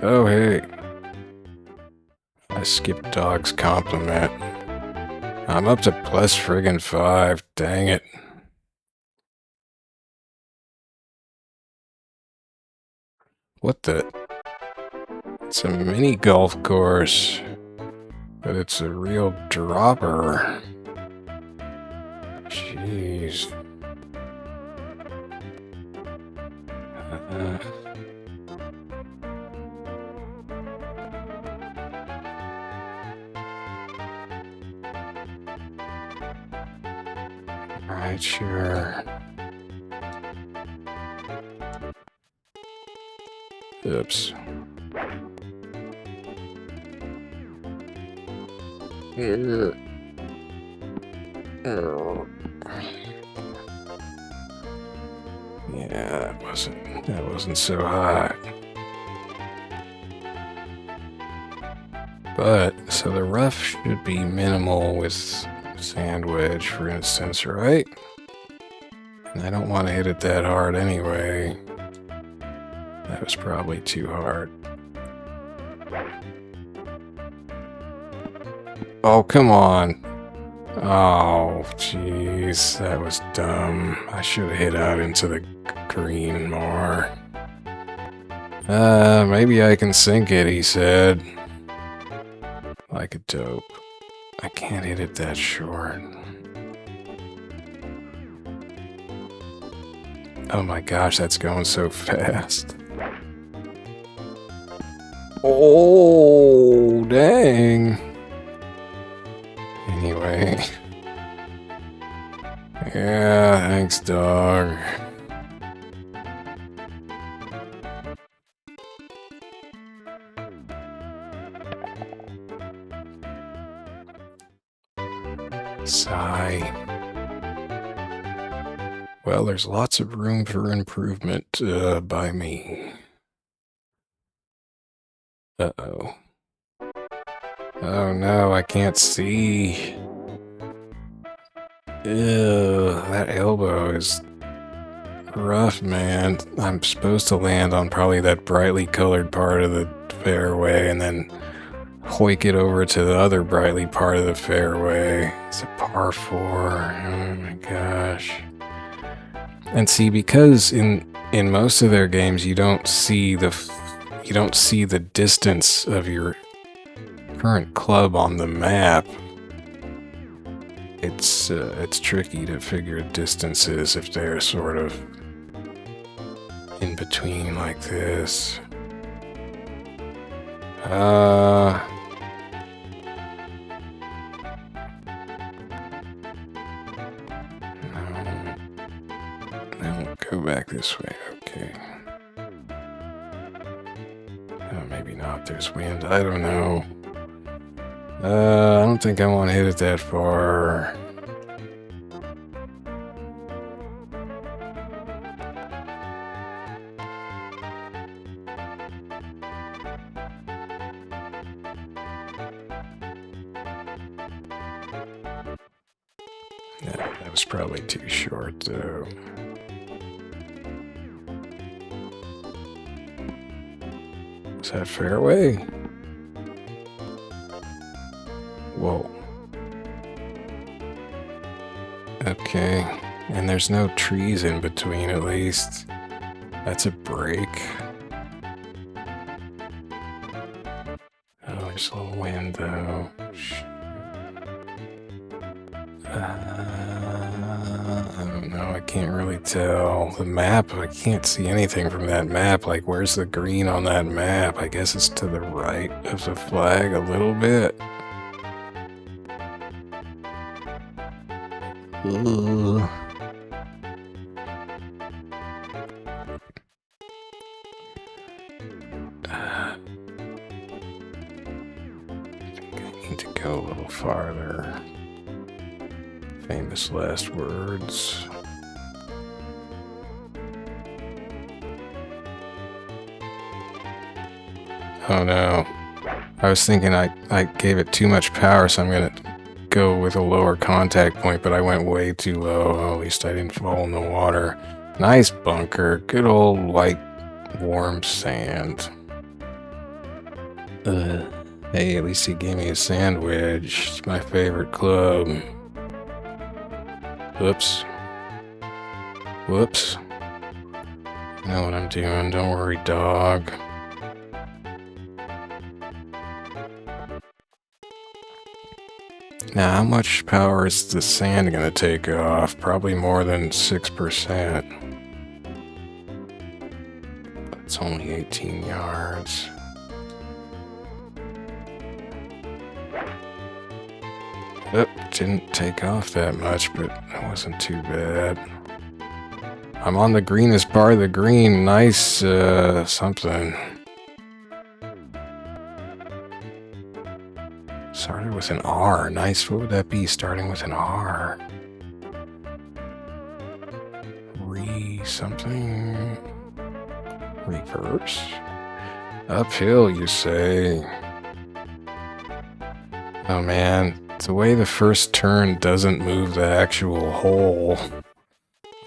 Oh hey. I skipped Dawg's compliment. I'm up to plus friggin' 5, dang it. What the? It's a mini golf course, but it's a real dropper. Jeez. Alright, sure. Oops. Yeah, that wasn't so hot. But, so the rough should be minimal with sand wedge, for instance, right? And I don't want to hit it that hard anyway. That was probably too hard. Oh, come on. Oh, jeez, that was dumb. I should have hit out into the green more. Maybe I can sink it, he said. Like a dope. I can't hit it that short. Oh my gosh, that's going so fast. Oh, dang. Anyway. Yeah, thanks, Dawg. Sigh. Well, there's lots of room for improvement by me. Uh-oh. Oh no, I can't see. Ew, that elbow is rough, man. I'm supposed to land on probably that brightly colored part of the fairway and then hoik it over to the other brightly part of the fairway. It's a par 4. Oh my gosh. And see, because in most of their games you don't see the distance of your current club on the map. It's tricky to figure distances if they're sort of in between like this. I won't go back this way. Okay. Maybe not. There's wind. I don't know. I don't think I want to hit it that far. Yeah, that was probably too short, though. Is that fairway? Whoa. Okay, and there's no trees in between at least. That's a break. Oh, there's a little wind though. I don't know, I can't really tell. The map, I can't see anything from that map. Like, where's the green on that map? I guess it's to the right of the flag a little bit. Ugh. I think I need to go a little farther. Famous last words. Oh no. I was thinking I gave it too much power, so I'm gonna go with a lower contact point, but I went way too low. Oh, at least I didn't fall in the water. Nice bunker. Good old white warm sand. Hey, at least he gave me a sandwich. It's my favorite club. Whoops. Whoops. I know what I'm doing. Don't worry, Dawg. Now, how much power is the sand gonna take off? Probably more than 6%. It's only 18 yards. Oh, didn't take off that much, but it wasn't too bad. I'm on the greenest part of the green. Nice, something. Started with an R. Nice. What would that be? Starting with an R. Something. Reverse. Uphill, you say. Oh man, the way the first turn doesn't move the actual hole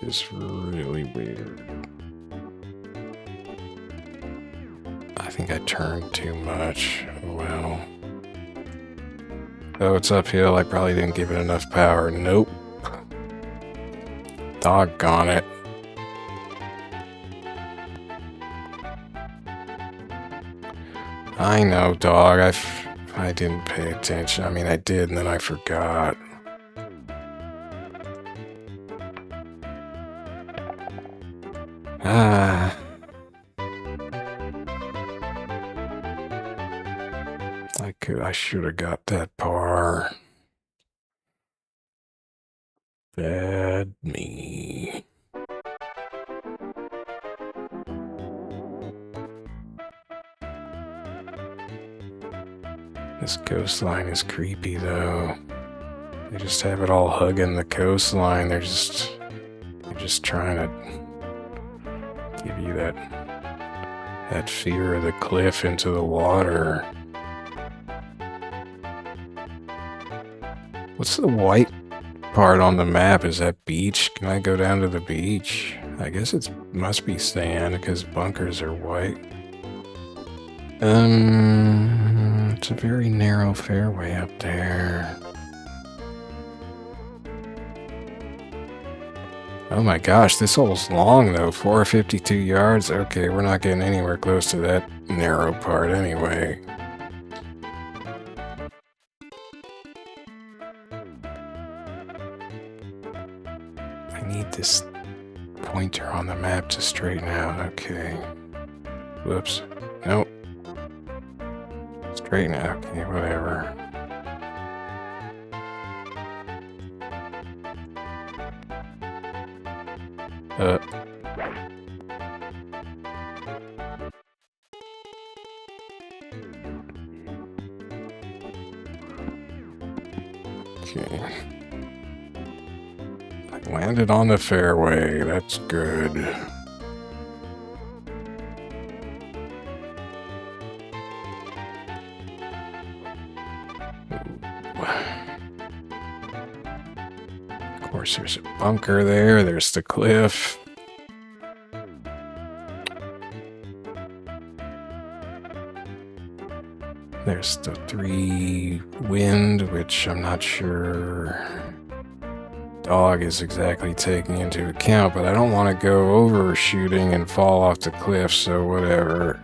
is really weird. I think I turned too much. Oh well. Oh, it's uphill. I probably didn't give it enough power. Nope. Doggone it. I know, Dawg. I didn't pay attention. I mean, I did, and then I forgot. Ah. I should have got that par. Bad me. This coastline is creepy, though. They just have it all hugging the coastline. They're just trying to give you that fear of the cliff into the water. What's the white part on the map? Is that beach? Can I go down to the beach? I guess it must be sand because bunkers are white. It's a very narrow fairway up there. Oh my gosh, this hole's long though, 452 yards. Okay, we're not getting anywhere close to that narrow part anyway. I need this pointer on the map to straighten out. Okay. Whoops. Nope. Straighten out. Okay, whatever. Okay. I landed on the fairway. That's good. Of course, there's a bunker there. There's the cliff. There's the 3 wind, which I'm not sure Dawg is exactly taking into account, but I don't want to go overshooting and fall off the cliff, so whatever.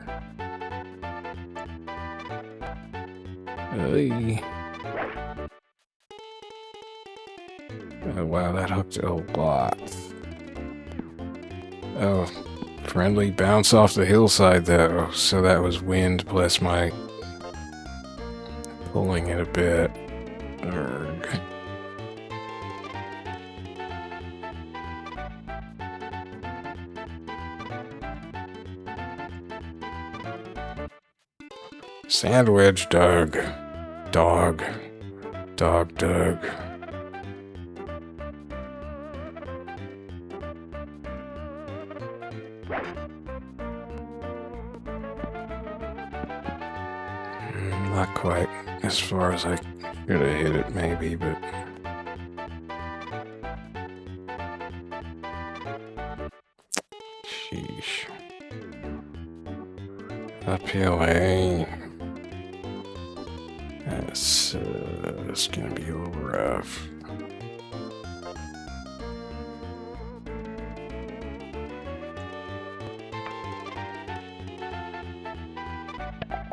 Oh wow, that hooked a lot. Oh, friendly bounce off the hillside though, so that was wind plus my pulling it a bit. Urgh. Sandwich Dawg. Dawg. Not quite as far as I could have hit it, maybe, but... Sheesh. Uphill, eh? It's gonna be a little rough.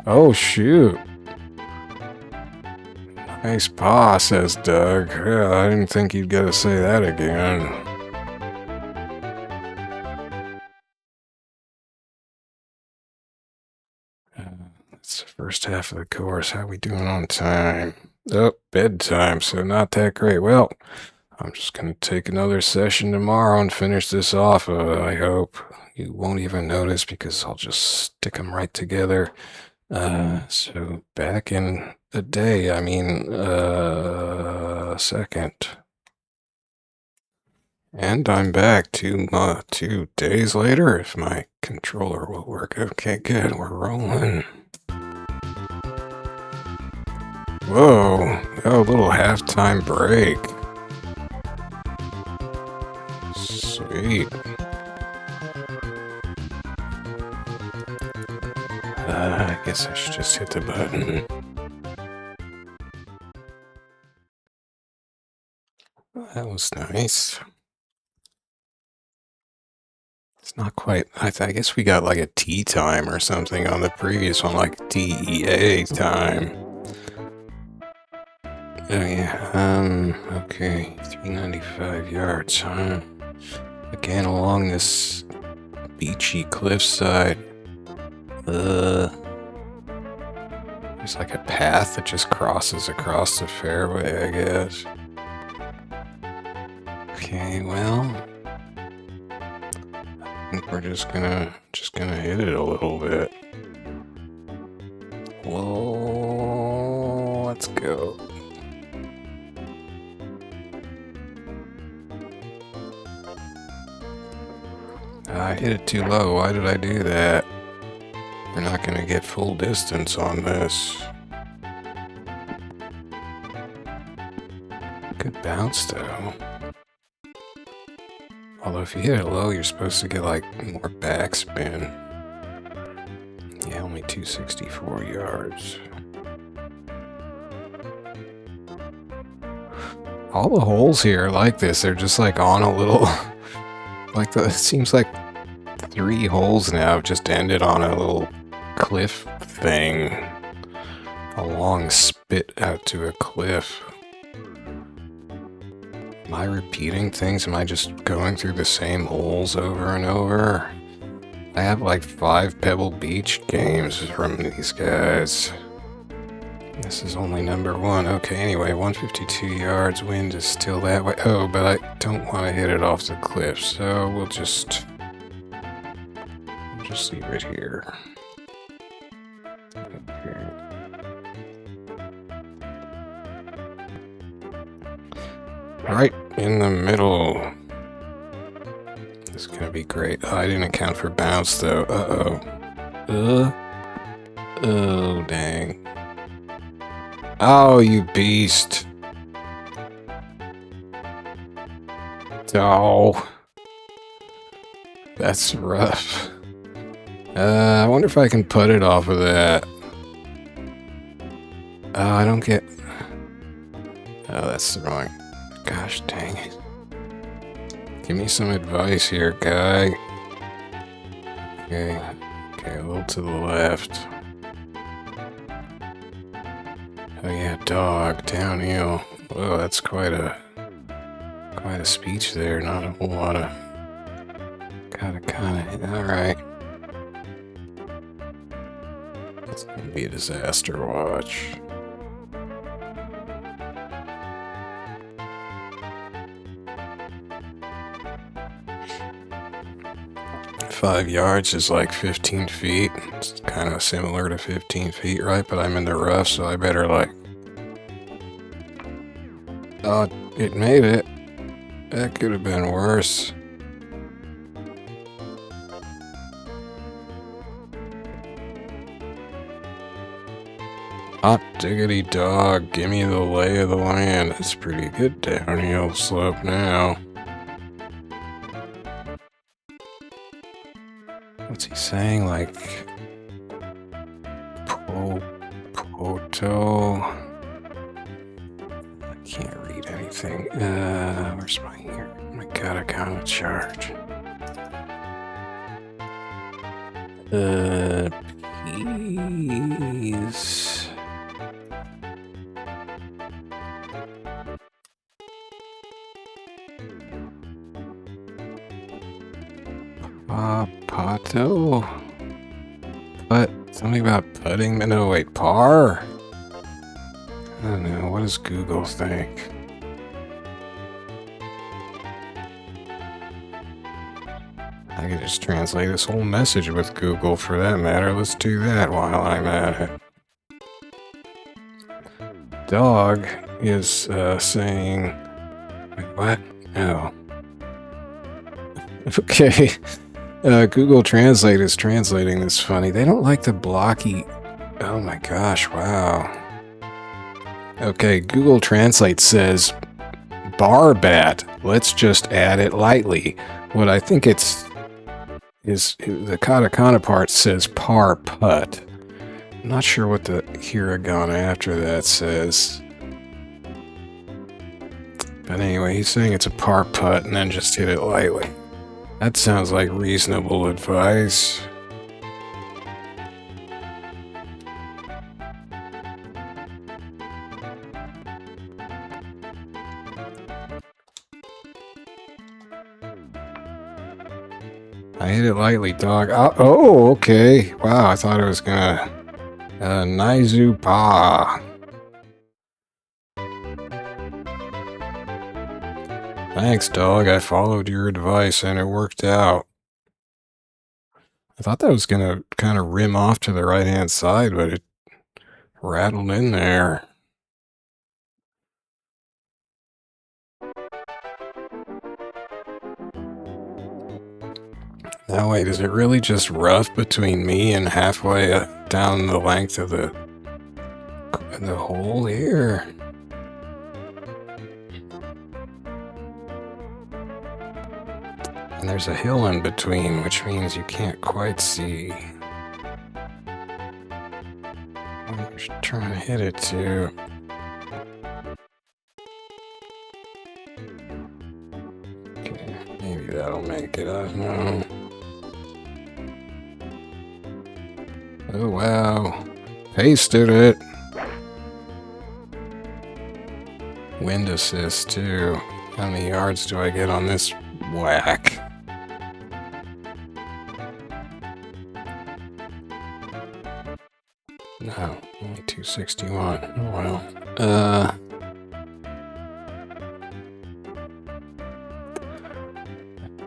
Oh, shoot. Nice paw, says Doug. Yeah, I didn't think you'd get to say that again. That's the first half of the course. How we doing on time? Oh, bedtime, so not that great. Well, I'm just going to take another session tomorrow and finish this off. I hope you won't even notice because I'll just stick them right together. So back in a day, I mean, second. And I'm back 2 days later if my controller will work. Okay, good. We're rolling. Whoa, oh, little halftime break. Sweet. I guess I should just hit the button. That was nice. It's not quite, I guess we got like a tea time or something on the previous one, like TEA time. Oh yeah, okay, 395 yards, huh? Again, along this beachy cliffside. There's like a path that just crosses across the fairway, I guess. Okay, well, I think we're just gonna hit it a little bit. Whoa, let's go. I hit it too low. Why did I do that? We're not gonna get full distance on this. Good bounce though. Although if you hit it low, you're supposed to get like more backspin. Yeah, only 264 yards. All the holes here are like this. They're just like on a little, like it seems like 3 holes now have just ended on a little cliff thing. A long spit out to a cliff. Am I repeating things? Am I just going through the same holes over and over? I have like 5 Pebble Beach games from these guys. This is only number 1. Okay, anyway, 152 yards. Wind is still that way. Oh, but I don't want to hit it off the cliff, so we'll just leave it here. Okay. Right in the middle. This is gonna be great. Oh, I didn't account for bounce though. Oh, dang. Oh, you beast. Oh. That's rough. I wonder if I can put it off of that. Oh, I don't get... Oh, that's the wrong... Gosh dang it. Give me some advice here, guy. Okay, a little to the left. Oh yeah, Dawg, downhill. Whoa, that's quite a speech there. Not a whole lot of... Alright. It's gonna be a disaster watch. Five yards is like 15 feet. It's kind of similar to 15 feet, right? But I'm in the rough, so I better like... Oh, it made it. That could have been worse. Hot diggity dog, give me the lay of the land. It's pretty good downhill slope now. What's he saying? Like... Poto... I can't read anything. Where's my here? Oh my god, I got a charge. Please... Pato? Putt? Something about putting? No, wait, par? I don't know, what does Google think? I could just translate this whole message with Google for that matter. Let's do that while I'm at it. Dawg is saying... Wait, what? Oh. Okay. Google Translate is translating this funny. They don't like the blocky... Oh my gosh, wow. Okay, Google Translate says bar bat. Let's just add it lightly. What I think it's... is the katakana part says par putt. I'm not sure what the hiragana after that says. But anyway, he's saying it's a par putt and then just hit it lightly. That sounds like reasonable advice. I hit it lightly, dog. Oh, okay. Wow, I thought it was gonna... Naizu Pa. Thanks, dog. I followed your advice and it worked out. I thought that was gonna kind of rim off to the right-hand side, but it rattled in there. Now wait, is it really just rough between me and halfway down the length of the hole here? And there's a hill in between, which means you can't quite see. I'm just trying to hit it too. Okay, maybe that'll make it, I don't know. Oh wow, pasted it. Wind assist too. How many yards do I get on this whack? No, only 261. Oh well.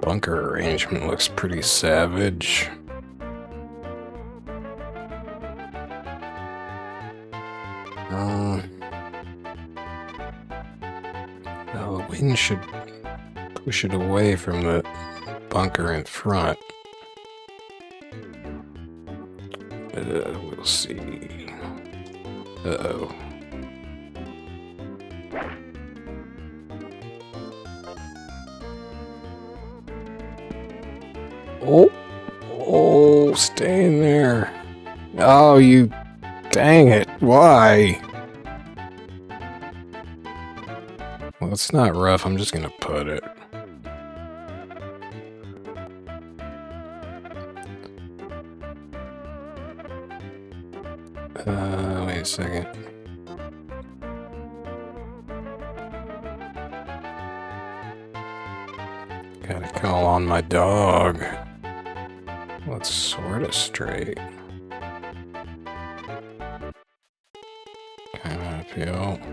Bunker arrangement looks pretty savage. The wind should push it away from the bunker in front. We'll see. Uh-oh. Oh, stay in there. Oh, you... Dang it, why? Well, it's not rough, I'm just gonna put it. Wait a second. Gotta call on my dog. Well, it's sorta straight. Kinda uphill. I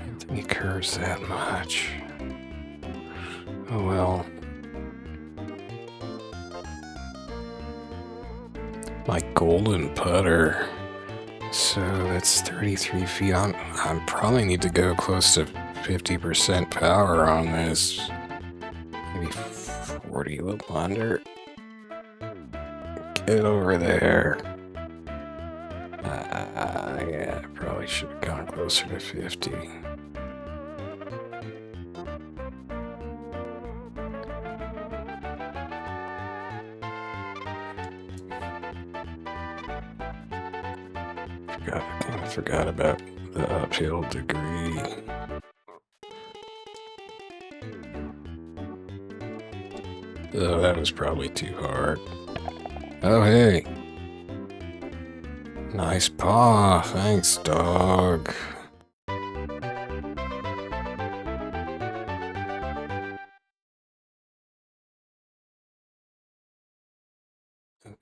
don't think he curves that much. Oh well. My golden putter. So that's 33 feet. I probably need to go close to 50% power on this. Maybe 40, a little under. Get over there. Yeah, I probably should have gone closer to 50. I kind of forgot about the uphill degree. Oh, that was probably too hard. Oh, hey. Nice paw. Thanks, dog.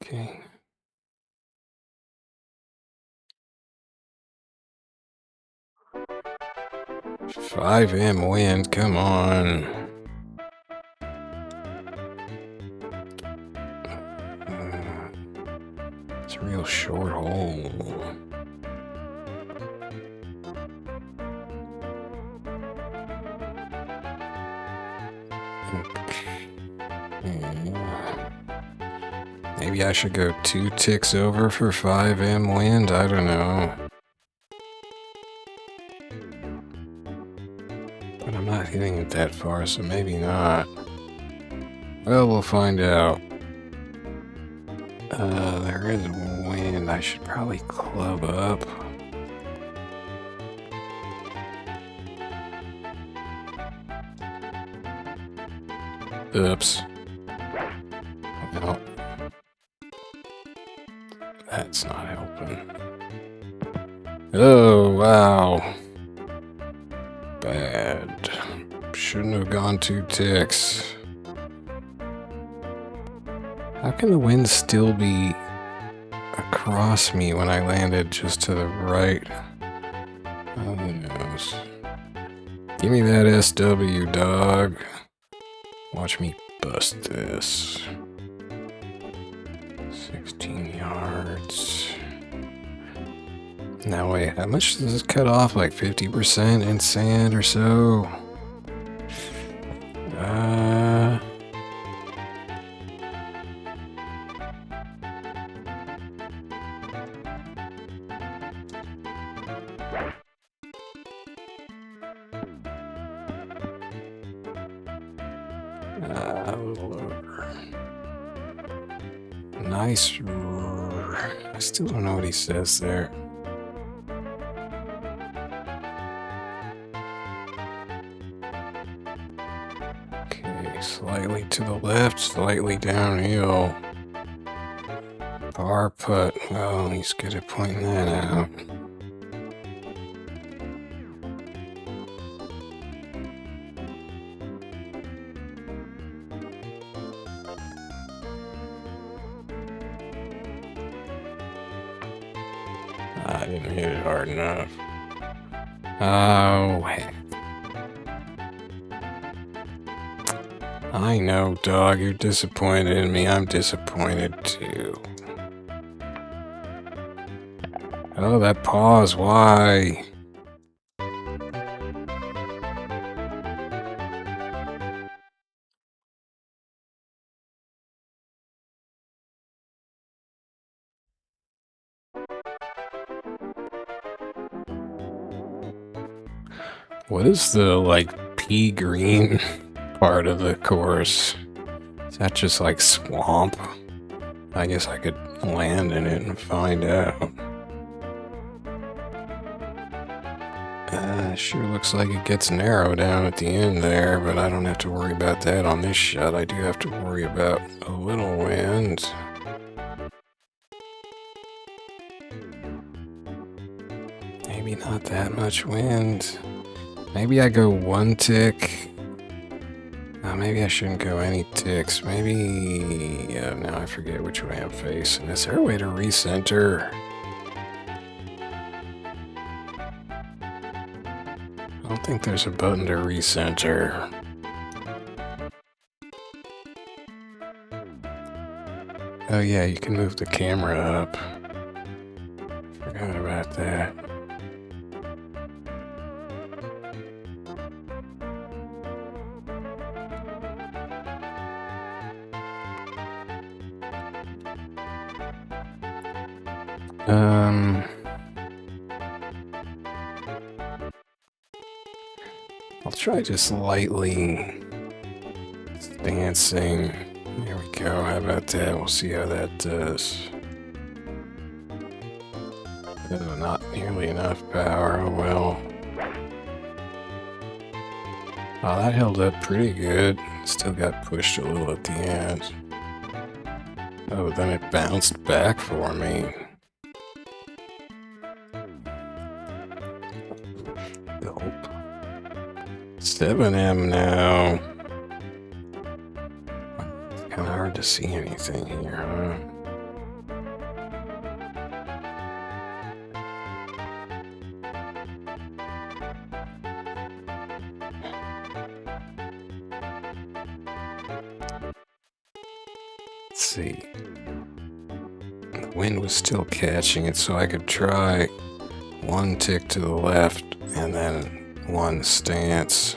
Okay. Five M wind, come on. It's a real short hole. Maybe I should go 2 ticks over for 5M wind, I don't know. But I'm not hitting it that far, so maybe not. Well, we'll find out. There is wind. I should probably club up. Oops. Well, that's not helping. Oh, wow. Bad. Shouldn't have gone 2 ticks. How can the wind still be across me when I landed just to the right? Oh, who knows? Give me that SW, dog. Watch me bust this. 16 yards. Now wait, how much does this cut off? Like 50% in sand or so? Nice. I still don't know what he says there. Okay, slightly to the left, slightly downhill. Par putt. Well, he's good at pointing that out. I didn't hit it hard enough. Oh, heck. I know, dog, you're disappointed in me. I'm disappointed too. Oh, that pause, why? What is the, like, pea green part of the course? Is that just like swamp? I guess I could land in it and find out. Sure looks like it gets narrow down at the end there, but I don't have to worry about that on this shot. I do have to worry about a little wind. Maybe not that much wind. Maybe I go one tick. Maybe I shouldn't go any ticks. Maybe... yeah, now I forget which way I'm facing. Is there a way to recenter? I don't think there's a button to recenter. Oh yeah, you can move the camera up. Forgot about that. I'll try just lightly dancing. There we go. How about that? We'll see how that does. Oh, not nearly enough power. Oh well. Oh, that held up pretty good. Still got pushed a little at the end. Oh, then it bounced back for me. Gulp. 7M now. It's kind of hard to see anything here, huh? Let's see. The wind was still catching it, so I could try one tick to the left and then one stance.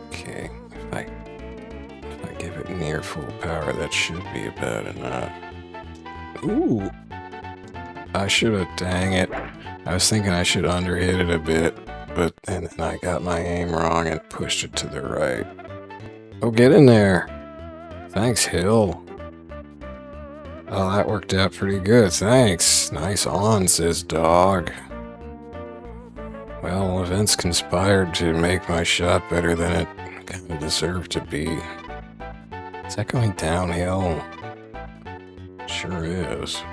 Okay, if I give it near full power, that should be about enough. Ooh! I should have, dang it. I was thinking I should underhit it a bit, and then I got my aim wrong and pushed it to the right. Oh, get in there! Thanks, Hill. Oh, that worked out pretty good, thanks. Nice on, says Dawg. Well, events conspired to make my shot better than it kind of deserved to be. Is that going downhill? Sure is.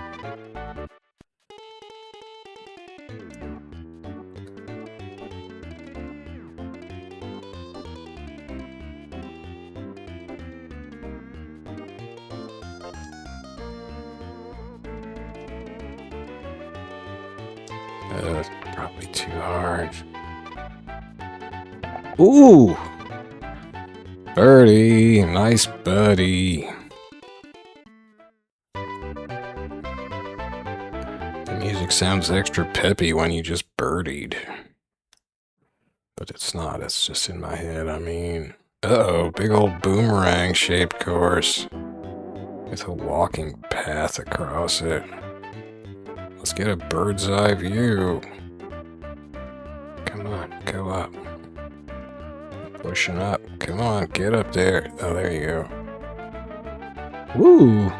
Probably too hard. Ooh! Birdie! Nice buddy. The music sounds extra peppy when you just birdied. But it's not, it's just in my head, I mean. Uh-oh, big old boomerang-shaped course. With a walking path across it. Let's get a bird's eye view. Come on, go up. Pushing up. Come on, get up there. Oh, there you go. Woo!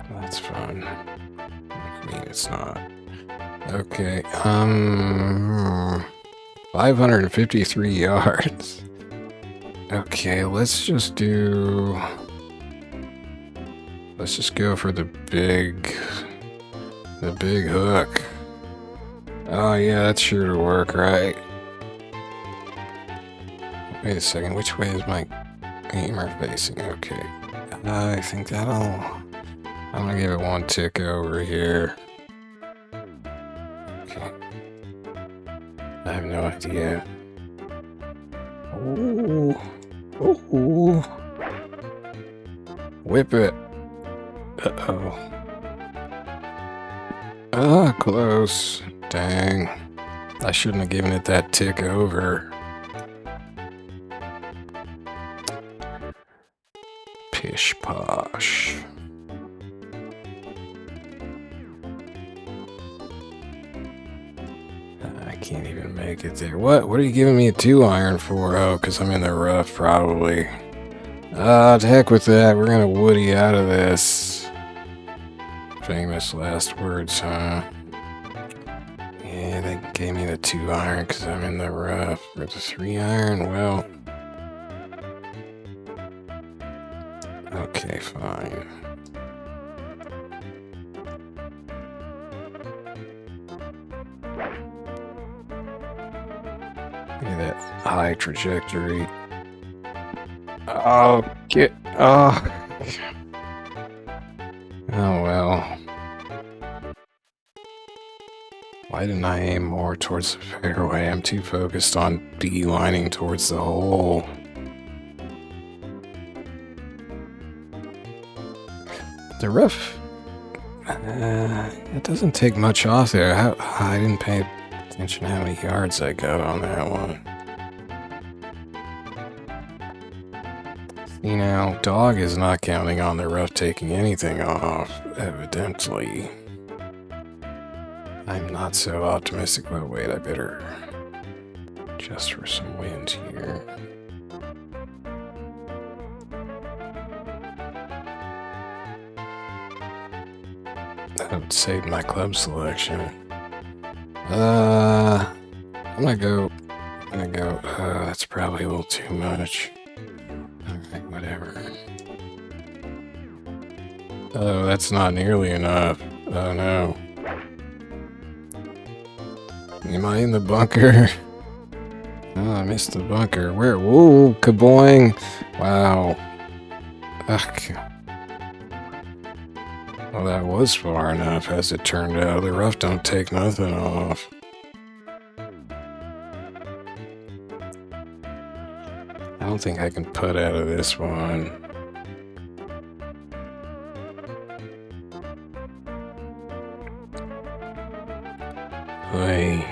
That's fun. I mean, it's not. Okay, 553 yards. Okay, let's just go for the big hook. Oh yeah, that's sure to work, right? Wait a second, which way is my aimer facing? Okay, I think I'm gonna give it one tick over here. Okay, I have no idea. Ooh. Ooh. Whip it. Uh-oh. Ah, close. Dang. I shouldn't have given it that tick over. Pish posh. I can't even make it there. What are you giving me a 2-iron for? Oh, because I'm in the rough, probably. Ah, to heck with that. We're gonna woody out of this. Famous last words, huh? Yeah, they gave me the 2-iron because I'm in the rough. For the 3-iron, well. Okay, fine. Look at that high trajectory. Oh, oh. Oh well. Why didn't I aim more towards the fairway? I'm too focused on beelining towards the hole. The rough, it doesn't take much off there. I didn't pay attention how many yards I got on that one. You know, Dawg is not counting on the rough taking anything off, evidently. I'm not so optimistic, but wait, I better adjust for some wind here. That would save my club selection. I'm gonna go, that's probably a little too much. Alright, whatever. Oh, that's not nearly enough. Oh no. Am I in the bunker? Oh, I missed the bunker. Where? Whoa, kaboing! Wow. Ugh. Well, that was far enough, as it turned out. The rough don't take nothing off. I don't think I can putt out of this one. Hey.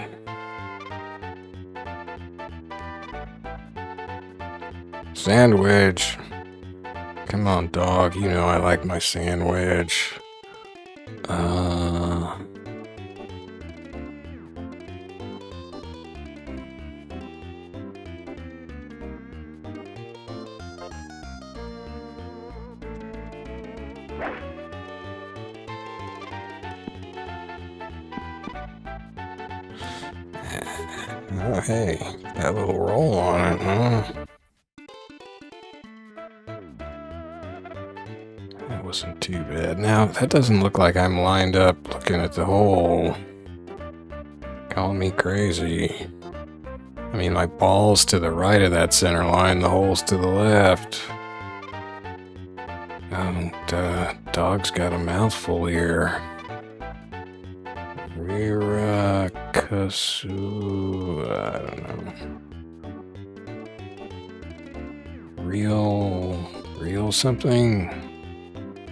Sandwich. Come on, Dawg. You know I like my sandwich. Oh, hey, that little roll on it, huh? That wasn't too bad. Now, that doesn't look like I'm lined up looking at the hole. Calling me crazy. I mean, my ball's to the right of that center line, the hole's to the left. Oh, Dawg's got a mouthful here. Rirakasu, I don't know. Real something?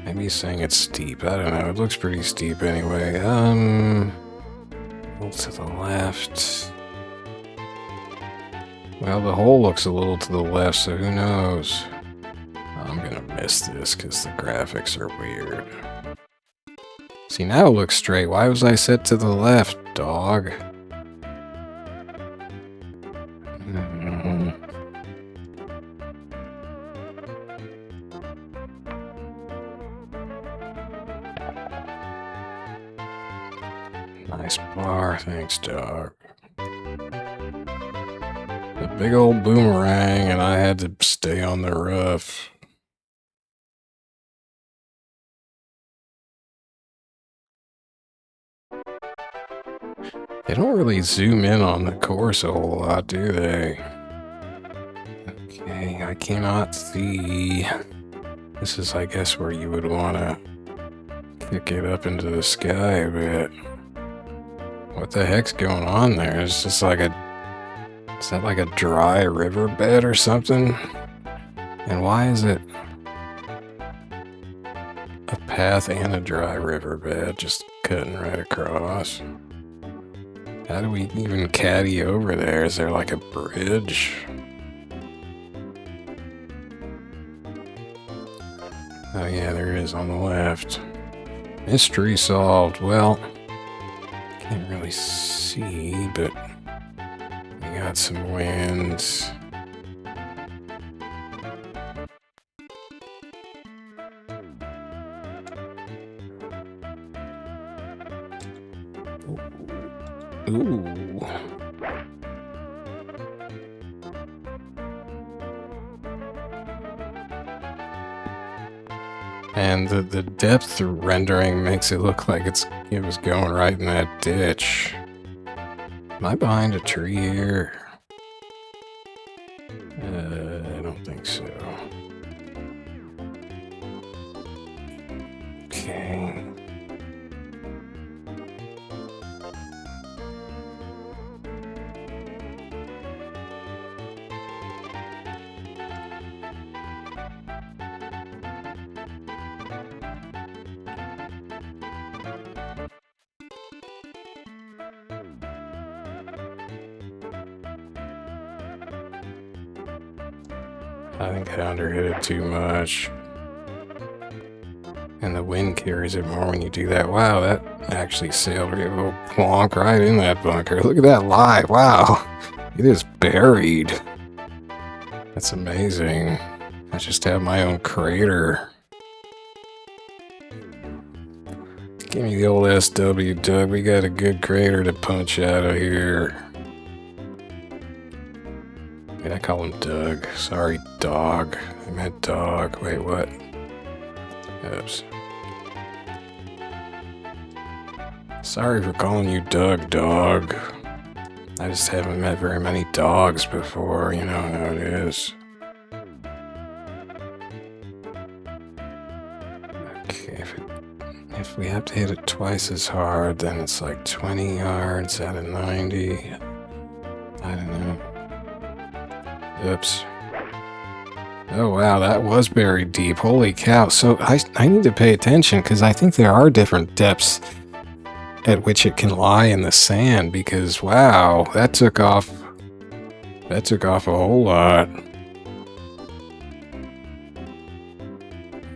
Maybe he's saying it's steep. I don't know. It looks pretty steep anyway. A little to the left. Well, the hole looks a little to the left, so who knows? I'm gonna miss this because the graphics are weird. See, now it looks straight. Why was I set to the left, dog? Nice bar, thanks, dog. A big old boomerang, and I had to stay on the roof. They don't really zoom in on the course a whole lot, do they? Okay, I cannot see. This is, I guess, where you would want to kick it up into the sky a bit. What the heck's going on there? It's just like a... Is that like a dry riverbed or something? And why is it a path and a dry riverbed just cutting right across? How do we even caddie over there? Is there like a bridge? Oh yeah, there is on the left. Mystery solved. Well, can't really see, but we got some winds. Ooh. And the depth rendering makes it look like it was going right in that ditch. Am I behind a tree here? I don't think so. Okay. I think I underhit it too much. And the wind carries it more when you do that. Wow, that actually sailed a little plonk right in that bunker. Look at that lie. Wow. It is buried. That's amazing. I just have my own crater. Give me the old SW, Doug. We got a good crater to punch out of here. Wait, I call him Doug. Sorry, dog. I meant dog. Wait, what? Oops. Sorry for calling you Doug, dog. I just haven't met very many dogs before. You know how it is. Okay, if we have to hit it twice as hard, then it's like 20 yards out of 90. I don't know. Oops. Oh wow, that was buried deep. Holy cow. So I need to pay attention because I think there are different depths at which it can lie in the sand because wow, that took off a whole lot.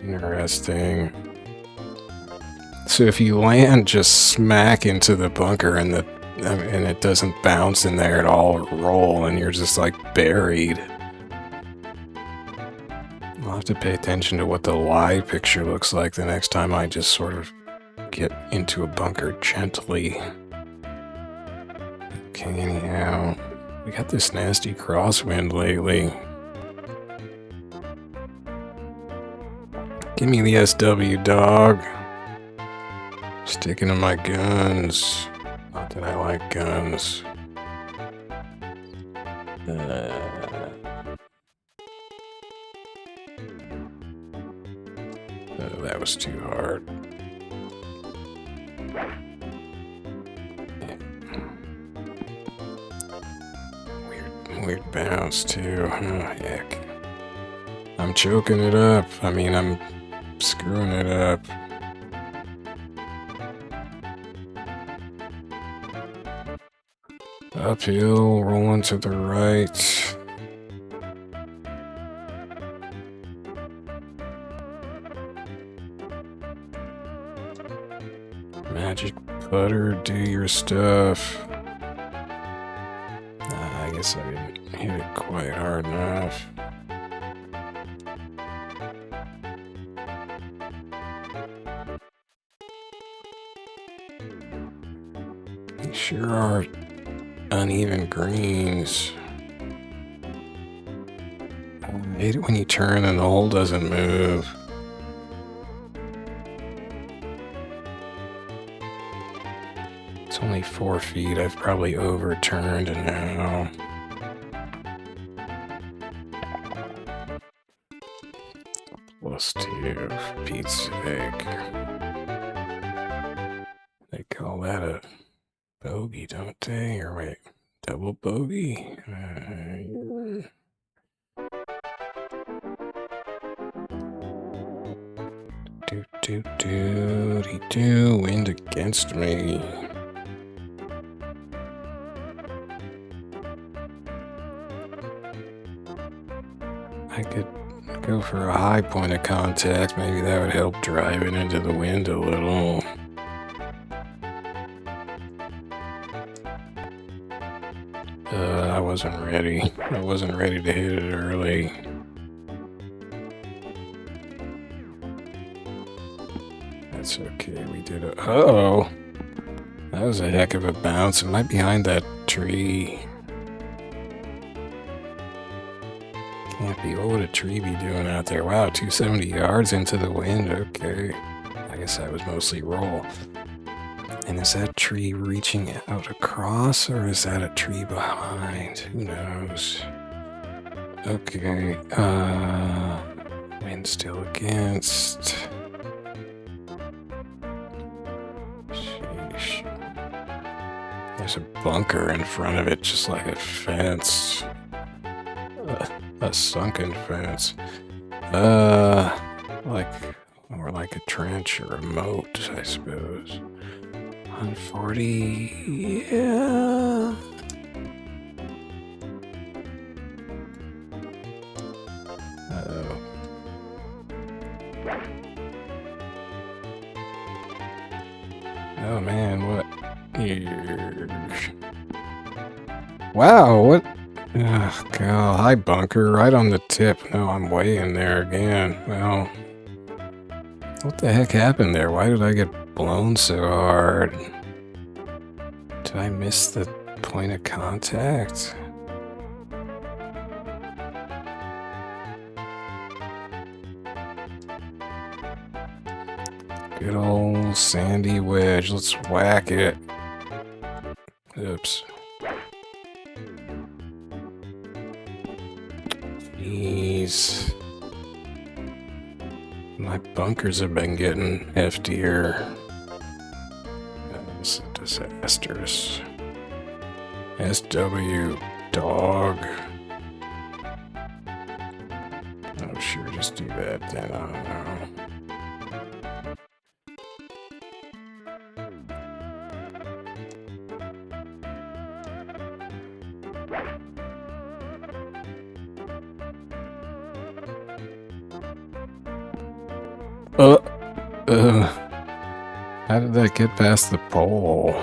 Interesting. So if you land just smack into the bunker and it doesn't bounce in there at all or roll and you're just like buried. I'll have to pay attention to what the live picture looks like the next time I just sort of get into a bunker gently. Okay, anyhow, we got this nasty crosswind lately. Give me the SW, dog. Sticking to my guns. Not that I like guns. Oh, that was too hard. Weird bounce, too. Oh, heck. I'm choking it up. I mean, I'm screwing it up. Uphill, rolling to the right. Magic putter, do your stuff. I guess I didn't hit it quite hard enough. They sure are uneven greens. I hate it when you turn and the hole doesn't move. It's only 4 feet. I've probably overturned it now. +2, for Pete's sake. They call that a bogey, don't they? Or wait, double bogey? Do, wind against me. I could go for a high point of contact. Maybe that would help drive it into the wind a little. I wasn't ready. I wasn't ready to hit it early. That's okay, we did it. Uh-oh! That was a heck of a bounce. Am I behind that tree? Can't be. What would a tree be doing out there? Wow, 270 yards into the wind. Okay. I guess that was mostly roll. And is that tree reaching out across, or is that a tree behind? Who knows? Okay. Wind still against. Sheesh. There's a bunker in front of it, just like a fence. A sunken fence. More like a trench or a moat, I suppose. 140, yeah. Uh-oh. Oh man, what? Wow, what? Oh, God, high bunker, right on the tip. No, I'm way in there again. Well, what the heck happened there? Why did I get blown so hard? Did I miss the point of contact? Good old sandy wedge. Let's whack it. Oops. Jeez. My bunkers have been getting heftier. This is disastrous. SW Dawg. Oh, sure, just do that then. I don't know. How did that get past the pole?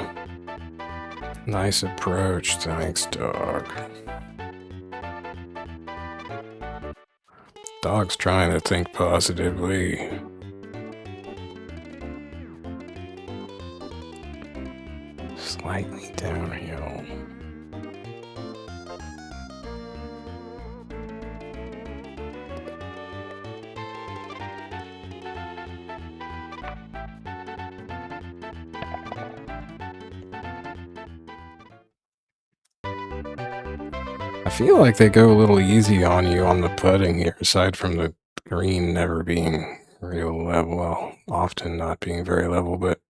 Nice approach, thanks, Dawg. Dawg's trying to think positively. Slightly downhill. I feel like they go a little easy on you on the putting here, aside from the green never being real level, well, often not being very level, but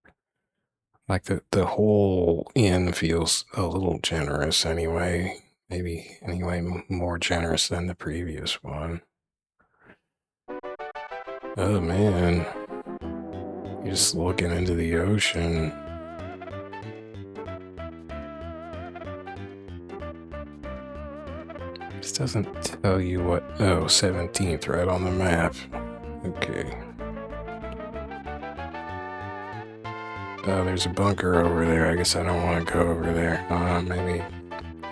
like the hole in feels a little generous anyway. Maybe, anyway, more generous than the previous one. Oh man. You're just looking into the ocean. This doesn't tell you what... Oh, 17th right on the map. Okay. Oh, there's a bunker over there. I guess I don't want to go over there. Maybe...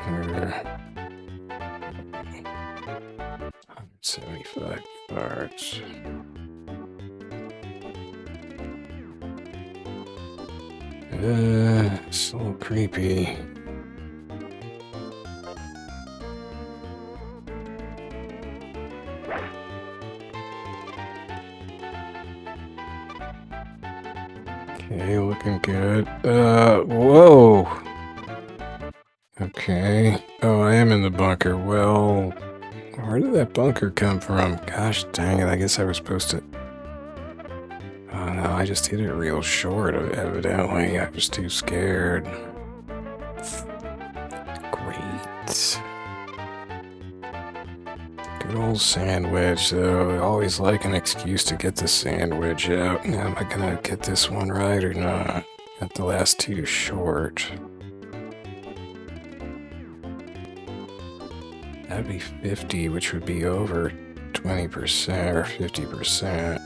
175 yards. It's a little creepy. Okay, looking good. Whoa! Okay. Oh, I am in the bunker. Well, where did that bunker come from? Gosh dang it, I guess I was supposed to... Oh no, I just hit it real short, evidently. I was too scared. Great. Good old sandwich, though. I always like an excuse to get the sandwich out. Now, am I gonna get this one right or not? Got the last two short. That'd be 50, which would be over 20% or 50%.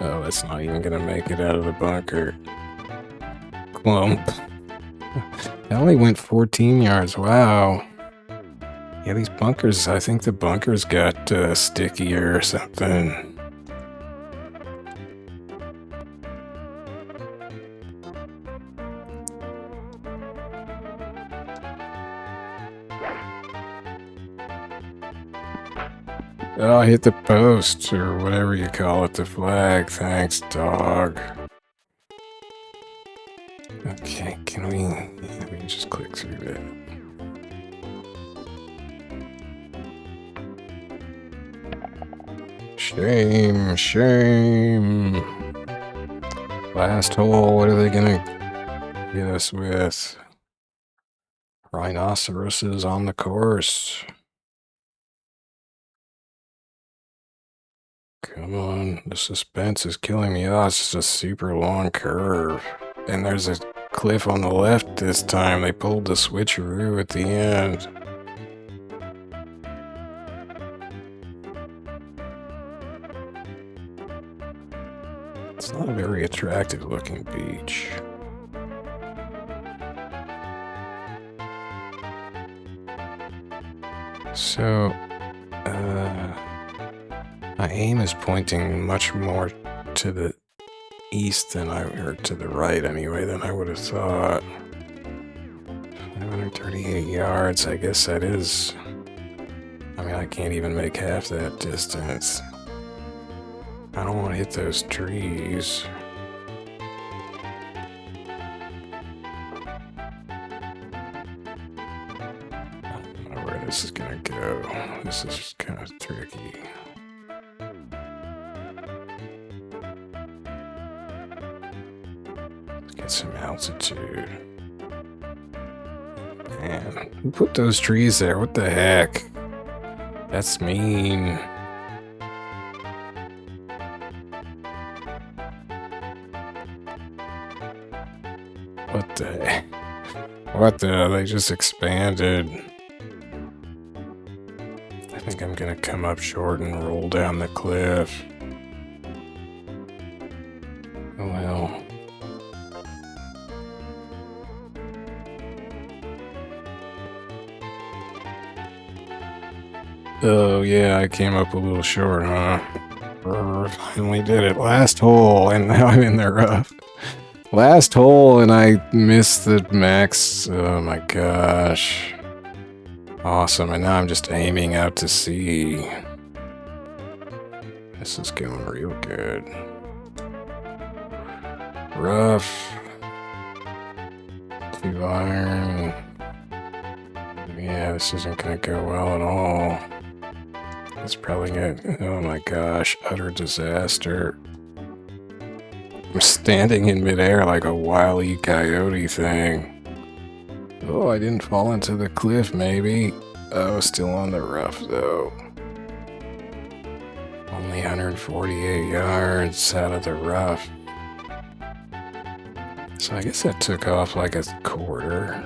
Oh, that's not even gonna make it out of the bunker. Clump. I only went 14 yards. Wow. Yeah, these bunkers, I think the bunkers got stickier or something. Oh, I hit the post, or whatever you call it, the flag. Thanks, Dawg. Okay, can we... Yeah, we can just click through that. Shame, shame. Last hole, what are they gonna get us with? Rhinoceroses on the course. Come on, the suspense is killing me. Oh, it's just a super long curve. And there's a cliff on the left this time. They pulled the switcheroo at the end. It's not a very attractive looking beach. So, my aim is pointing much more to the east than or to the right anyway, than I would have thought. 538 yards, I guess that is... I mean, I can't even make half that distance. I don't want to hit those trees. I don't know where this is gonna go. This is kind of tricky. Let's get some altitude. Man, who put those trees there? What the heck? That's mean. What the heck? What the? They just expanded. I think I'm gonna come up short and roll down the cliff. Oh well. Oh yeah, I came up a little short, huh? Finally did it. Last hole, and now I'm in the rough. Last hole, and I missed the max. Oh my gosh. Awesome, and now I'm just aiming out to sea. This is going real good. Rough. 2 iron. Yeah, this isn't gonna go well at all. It's probably gonna... Oh my gosh, utter disaster. I'm standing in midair like a Wile E Coyote thing. Oh, I didn't fall into the cliff, maybe. Oh, still on the rough, though. Only 148 yards out of the rough. So I guess that took off like a quarter.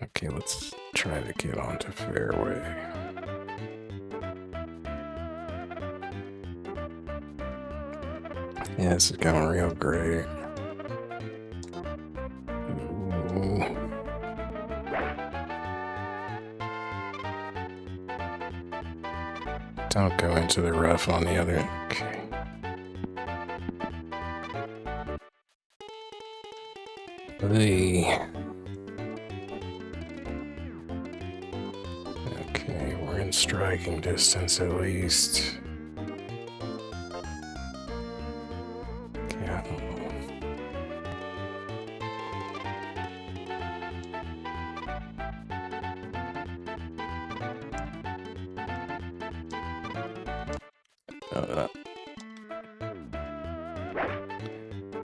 Okay, let's try to get onto fairway. Yeah, this is going real great. Ooh. Don't go into the rough on the other. Okay. Okay, we're in striking distance at least. Yeah.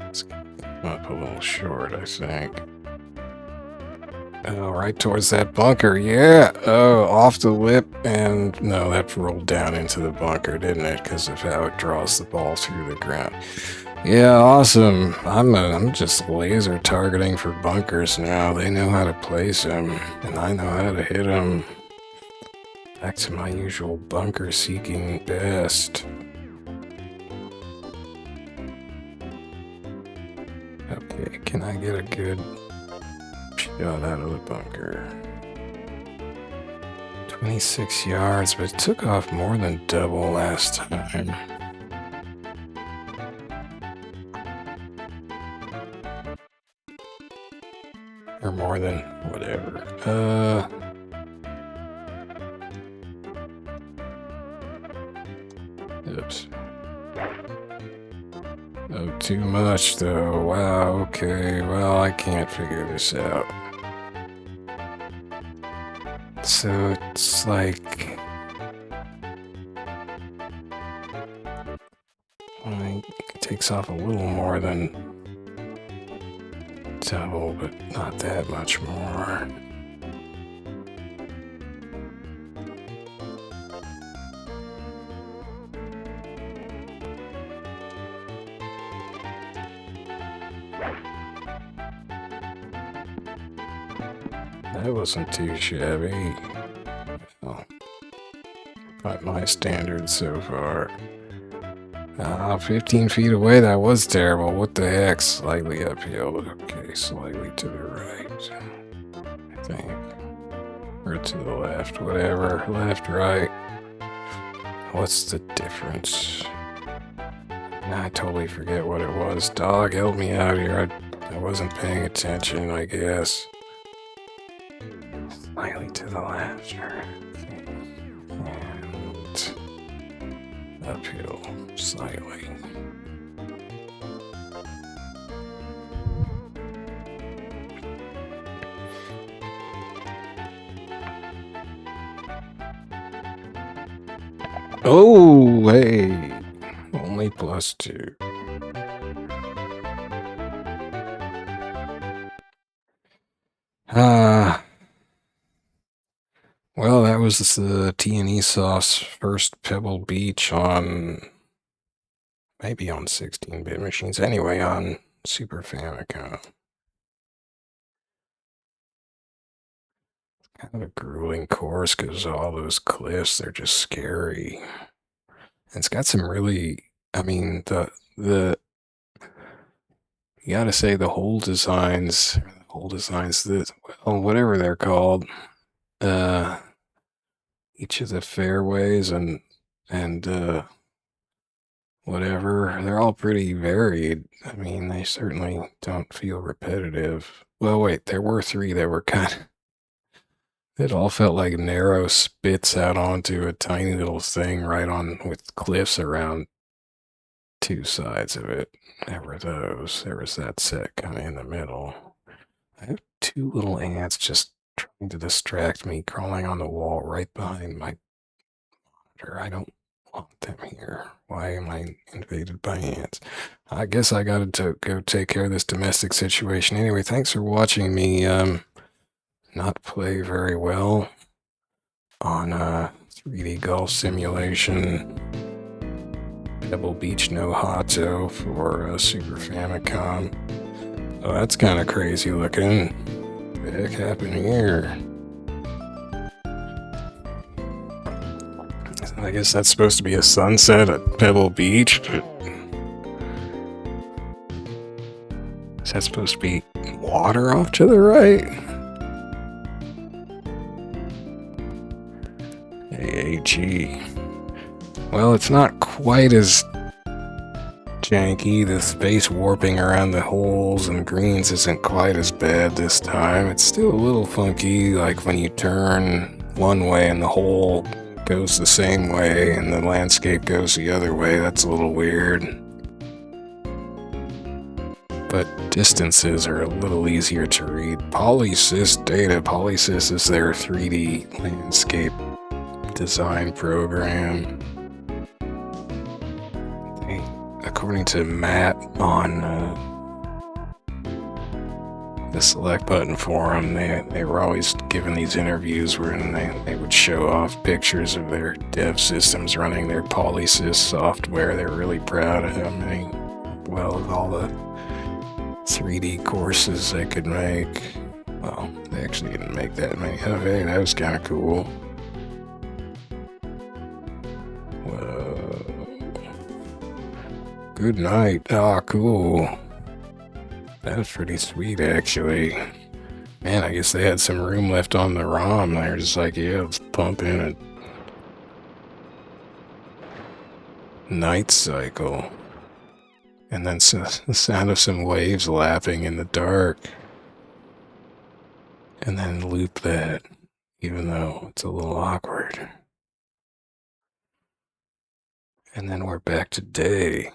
It's up a little short, I think. Oh, right towards that bunker, yeah! Oh, off the lip, and no, that rolled down into the bunker, didn't it? Because of how it draws the ball through the ground. Yeah, awesome. I'm just laser targeting for bunkers now. They know how to place them, and I know how to hit them. Back to my usual bunker-seeking best. Okay, can I get a good shot out of the bunker? 26 yards, but it took off more than double last time. Or more than whatever. Oops. Oh, too much though. Wow, okay. Well, I can't figure this out. So it's like... it takes off a little more than double, but not that much more. That wasn't too shabby. Well, by my standards so far. 15 feet away, that was terrible. What the heck? Slightly uphill. Okay, slightly to the right. I think. Or to the left, whatever. Left, right. What's the difference? Nah, I totally forget what it was. Dawg, help me out here. I wasn't paying attention, I guess. Slightly to the left. And uphill, slightly. Oh, hey. Only +2. Well, that was the T&E Soft's first Pebble Beach on... maybe on 16-bit machines. Anyway, on Super Famicom. Kind of a grueling course because all those cliffs, they're just scary. And it's got some really... I mean, you gotta say the hole designs, well, whatever they're called, each of the fairways and whatever, they're all pretty varied. I mean, they certainly don't feel repetitive. Well, wait, there were 3 that were kind of... it all felt like narrow spits out onto a tiny little thing right on with cliffs around 2 sides of it. There were those. There was that set kind of in the middle. I have 2 little ants just trying to distract me, crawling on the wall right behind my monitor. I don't want them here. Why am I invaded by ants? I guess I gotta go take care of this domestic situation. Anyway, thanks for watching me not play very well on 3D golf simulation. Pebble Beach no Hatou for Super Famicom. Oh, that's kind of crazy looking. What the heck happened here? I guess that's supposed to be a sunset at Pebble Beach. Is that supposed to be water off to the right? AAG. Well, it's not quite as janky. The space warping around the holes and greens isn't quite as bad this time. It's still a little funky, like when you turn one way and the hole goes the same way and the landscape goes the other way. That's a little weird. But distances are a little easier to read. Polysys data. Polysys is their 3D landscape design program. According to Matt on the Select Button forum, they were always given these interviews where they would show off pictures of their dev systems running their Polysys software. They're really proud of how many, well, of all the 3D courses they could make. Well, they actually didn't make that many. Oh, hey, that was kind of cool. Whoa. Good night. Ah, cool. That was pretty sweet, actually. Man, I guess they had some room left on the ROM. They're just like, yeah, let's pump in a night cycle. And then the sound of some waves lapping in the dark. And then loop that, even though it's a little awkward. And then we're back to day.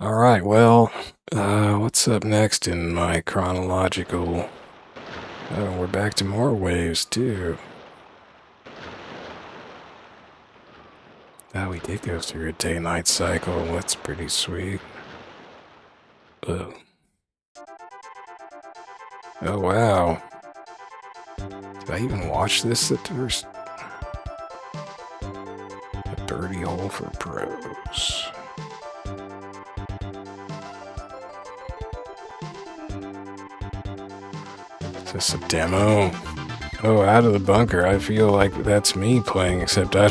Alright, well, what's up next in my chronological... Oh, we're back to more waves, too. Oh, we did go through a day-night cycle. That's pretty sweet. Oh. Oh, wow. Did I even watch this at first? A birdie hole for pros. Is this a demo? Oh, out of the bunker. I feel like that's me playing, except I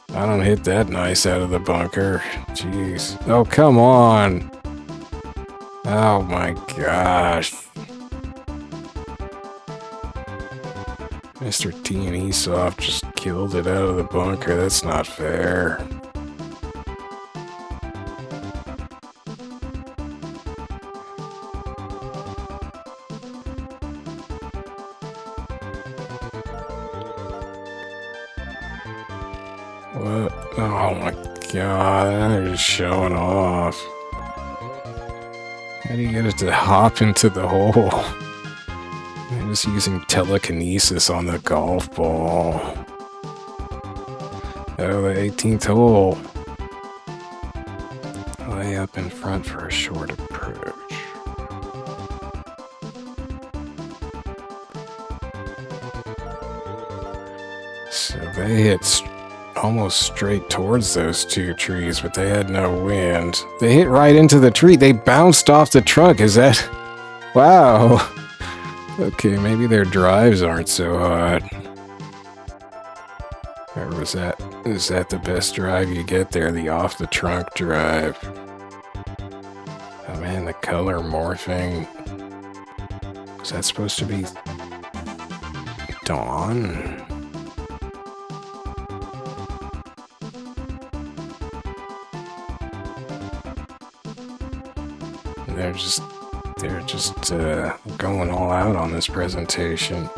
don't hit that nice out of the bunker. Jeez. Oh, come on. Oh my gosh. Mr. T&E Soft just killed it out of the bunker. That's not fair. What? Oh my god, they're just showing off. How do you get it to hop into the hole? I'm just using telekinesis on the golf ball. Oh, the 18th hole. Way up in front for a short approach. So they hit almost straight towards those two trees, but they had no wind. They hit right into the tree. They bounced off the trunk. Is that... Wow. Okay, maybe their drives aren't so hot. Or was that... Is that the best drive you get there? The off-the-trunk drive. Oh man, the color morphing. Was that supposed to be... dawn? They're just going all out on this presentation.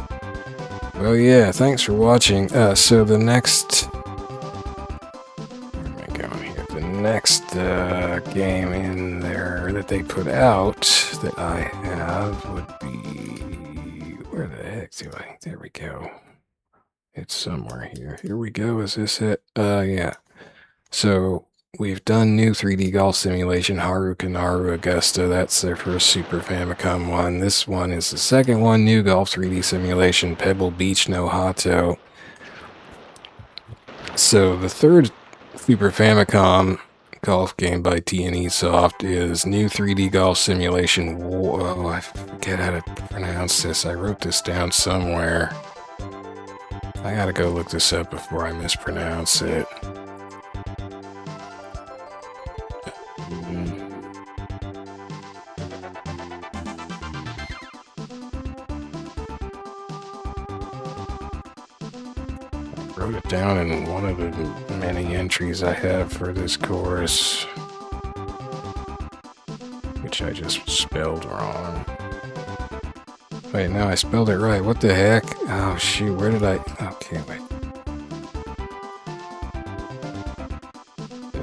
Well, yeah, thanks for watching. So the next... Where am I going here? The next game in there that they put out that I have would be... Where the heck do I... There we go. It's somewhere here. Here we go. Is this it? Yeah. So we've done new 3D golf simulation, Harukanaru Augusta. That's their first Super Famicom one. This one is the second one, new golf 3D simulation, Pebble Beach no Hatou. So the third Super Famicom golf game by T&E Soft is new 3D golf simulation. Whoa, I forget how to pronounce this. I wrote this down somewhere. I gotta go look this up before I mispronounce it. I wrote it down in one of the many entries I have for this course, which I just spelled wrong. Wait, no, I spelled it right. What the heck? Oh, shoot, where did I... Okay, wait.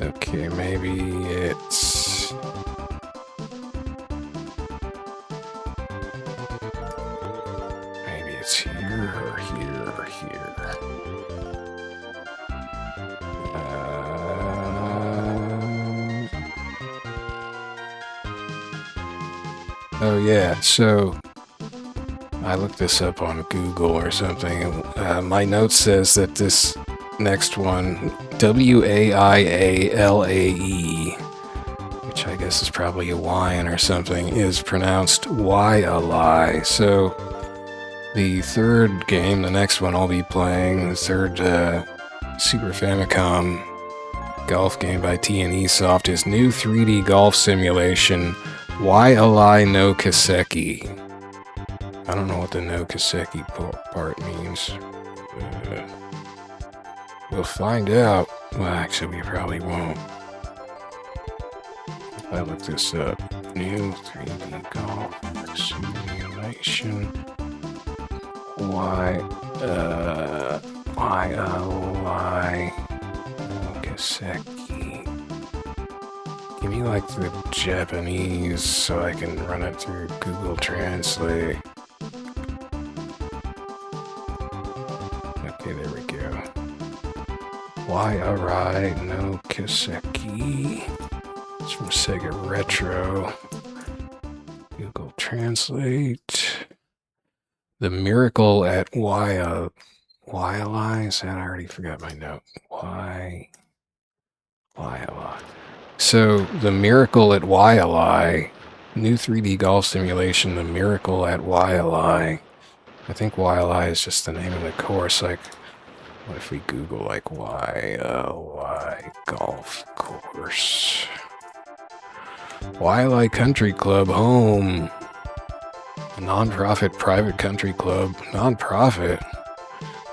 Okay, maybe it's... Maybe it's here or here or here. Oh, yeah, so... I looked this up on Google or something. My note says that this next one, Waialae, which I guess is probably a Hawaiian or something, is pronounced Waialae. So the third game, the next one I'll be playing, the third Super Famicom golf game by T&E Soft, is new 3D golf simulation, Waialae no Kaseki. I don't know what the no Kaseki part means. We'll find out. Well, actually, we probably won't. If I look this up. New 3D golf simulation. Waialae no Kaseki. Give me like the Japanese so I can run it through Google Translate. Okay, there we go. Waialae no Kaseki. It's from Sega Retro. Google Translate. The Miracle at Waialae. Is that? I already forgot my note. Waialae. So, The Miracle at Waialae. New 3D golf simulation, The Miracle at Waialae. I think Waialae is just the name of the course. Like, what if we Google, like, Waialae golf course? Waialae Country Club home. A non-profit private country club. Non-profit?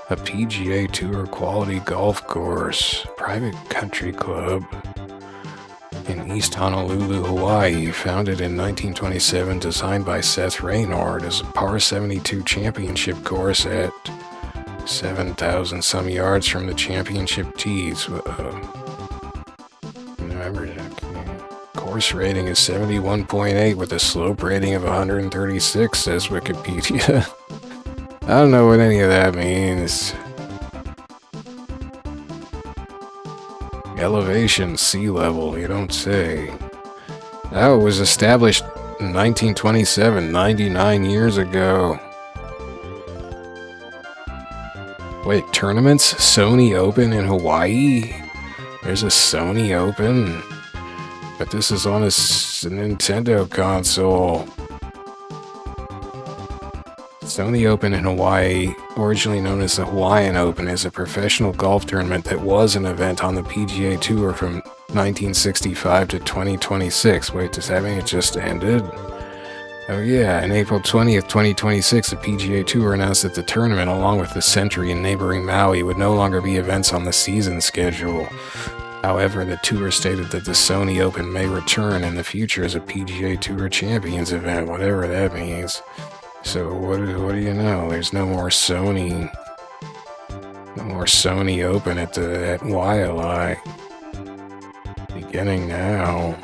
A PGA Tour quality golf course. Private country club. In East Honolulu, Hawaii, founded in 1927, designed by Seth Reynard as a par 72 championship course at 7,000 some yards from the championship tees. Remember that. Course rating is 71.8 with a slope rating of 136, says Wikipedia. I don't know what any of that means. Elevation, sea level, you don't say. Oh, it was established in 1927, 99 years ago. Wait, tournaments? Sony Open in Hawaii? There's a Sony Open? But this is on a Nintendo console. Sony Open in Hawaii, originally known as the Hawaiian Open, is a professional golf tournament that was an event on the PGA Tour from 1965 to 2026. Wait, does that mean it just ended? Oh yeah, on April 20th, 2026, the PGA Tour announced that the tournament, along with the Century and neighboring Maui, would no longer be events on the season schedule. However, the tour stated that the Sony Open may return in the future as a PGA Tour Champions event, whatever that means. So what do you know? There's no more Sony Open at Waialae. Beginning now.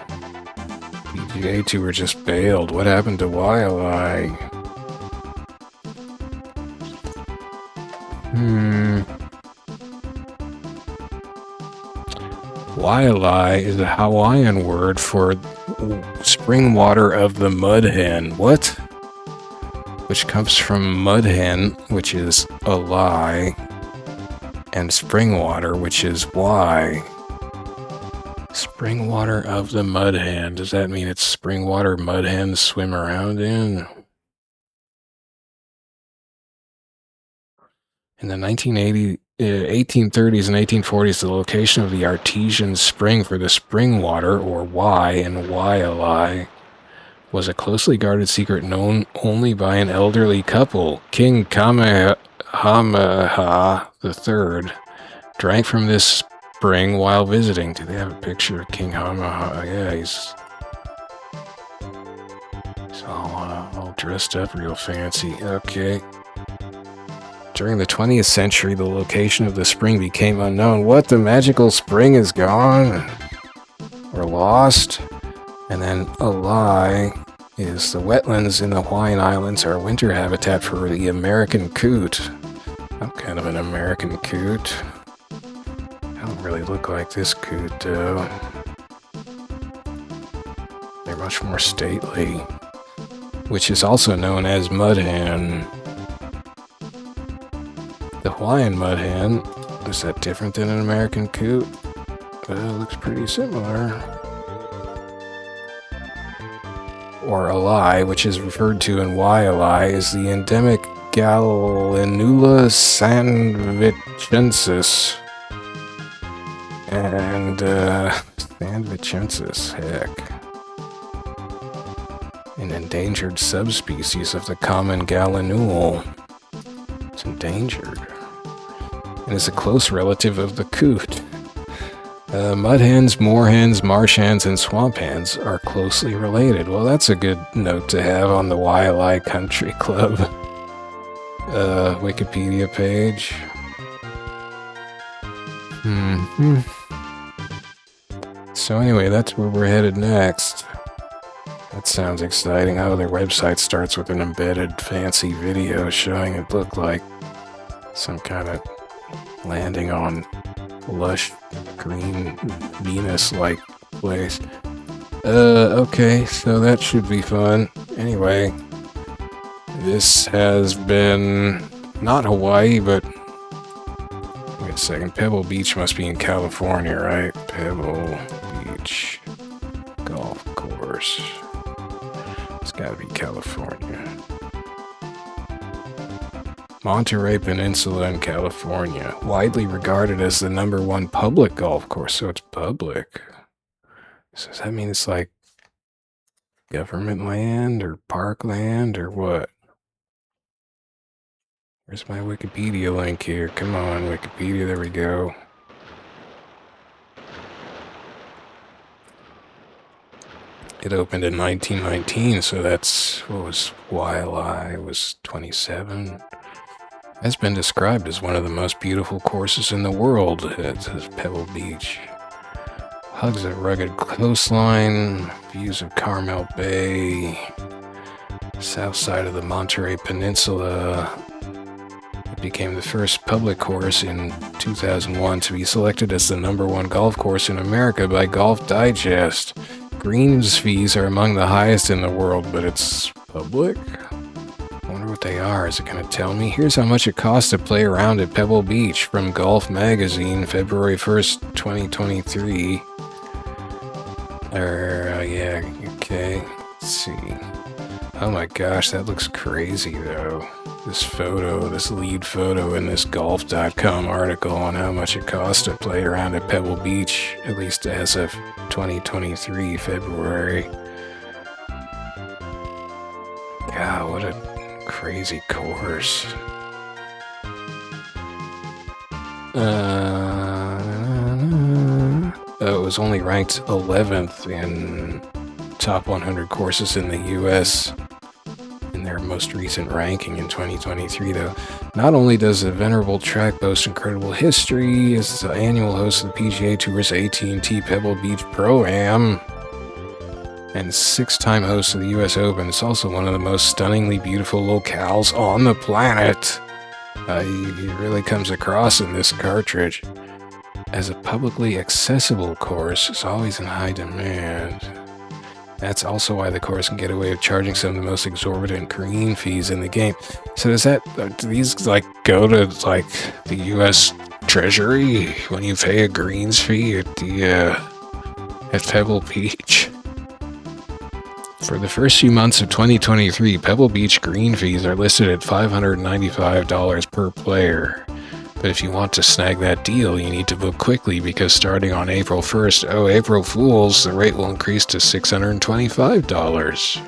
PGA Tour just bailed. What happened to Waialae? Waialae is a Hawaiian word for spring water of the mud hen. What? Which comes from mud hen, which is a lie, and spring water, which is why. Spring water of the mud hen. Does that mean it's spring water mud hens swim around in? In the 1830s and 1840s, the location of the artesian spring for the spring water, or Y in Waialae, was a closely guarded secret known only by an elderly couple. King Kamehameha III drank from this spring while visiting. Do they have a picture of King Kamehameha? Yeah, he's all dressed up real fancy. Okay. During the 20th century, the location of the spring became unknown. What? The magical spring is gone? Or lost? And then a lie is the wetlands in the Hawaiian Islands are winter habitat for the American coot. I'm kind of an American coot. I don't really look like this coot, though. They're much more stately. Which is also known as mud hen. The Hawaiian mud hen, is that different than an American coot? But it looks pretty similar. Or a lie, which is referred to in Waialae, is the endemic Gallinula sandwichensis. And, sandwichensis, heck. An endangered subspecies of the common gallinule. It's endangered. And is a close relative of the coot. Mud hens, moor hens, marsh hens, and swamp hens are closely related. Well, that's a good note to have on the Waialae Country Club Wikipedia page. So anyway, that's where we're headed next. That sounds exciting. Oh, their website starts with an embedded fancy video showing it looked like some kind of landing on lush green Venus-like place. Okay, so that should be fun. Anyway, this has been not Hawaii, but wait a second. Pebble Beach must be in California, right? Pebble Beach Golf Course. It's gotta be California. Monterey Peninsula in California, widely regarded as the #1 public golf course, so it's public. So does that mean it's like government land or park land or what? Where's my Wikipedia link here? Come on, Wikipedia, there we go. It opened in 1919, so that's, what was Waialae? It was 27. Has been described as one of the most beautiful courses in the world. It says Pebble Beach. Hugs a rugged coastline, views of Carmel Bay, south side of the Monterey Peninsula. It became the first public course in 2001 to be selected as the #1 golf course in America by Golf Digest. Greens fees are among the highest in the world, but it's public? I wonder what they are. Is it going to tell me? Here's how much it costs to play around at Pebble Beach from Golf Magazine, February 1st, 2023. Yeah, okay. Let's see. Oh my gosh, that looks crazy though. This photo, this lead photo in this golf.com article on how much it costs to play around at Pebble Beach, at least as of 2023, February. God, what a crazy course. It was only ranked 11th in top 100 courses in the US in their most recent ranking in 2023, though. Not only does the venerable track boast incredible history as the annual host of the PGA Tour's AT&T Pebble Beach Pro-Am and 6-time host of the US Open, it's also one of the most stunningly beautiful locales on the planet. He really comes across in this cartridge. as a publicly accessible course is always in high demand. That's also why the course can get away with charging some of the most exorbitant green fees in the game. So do these like go to like the U.S. Treasury when you pay a greens fee at Pebble Beach? For the first few months of 2023, Pebble Beach green fees are listed at $595 per player. But if you want to snag that deal, you need to book quickly because starting on April 1st, April Fools, the rate will increase to $625.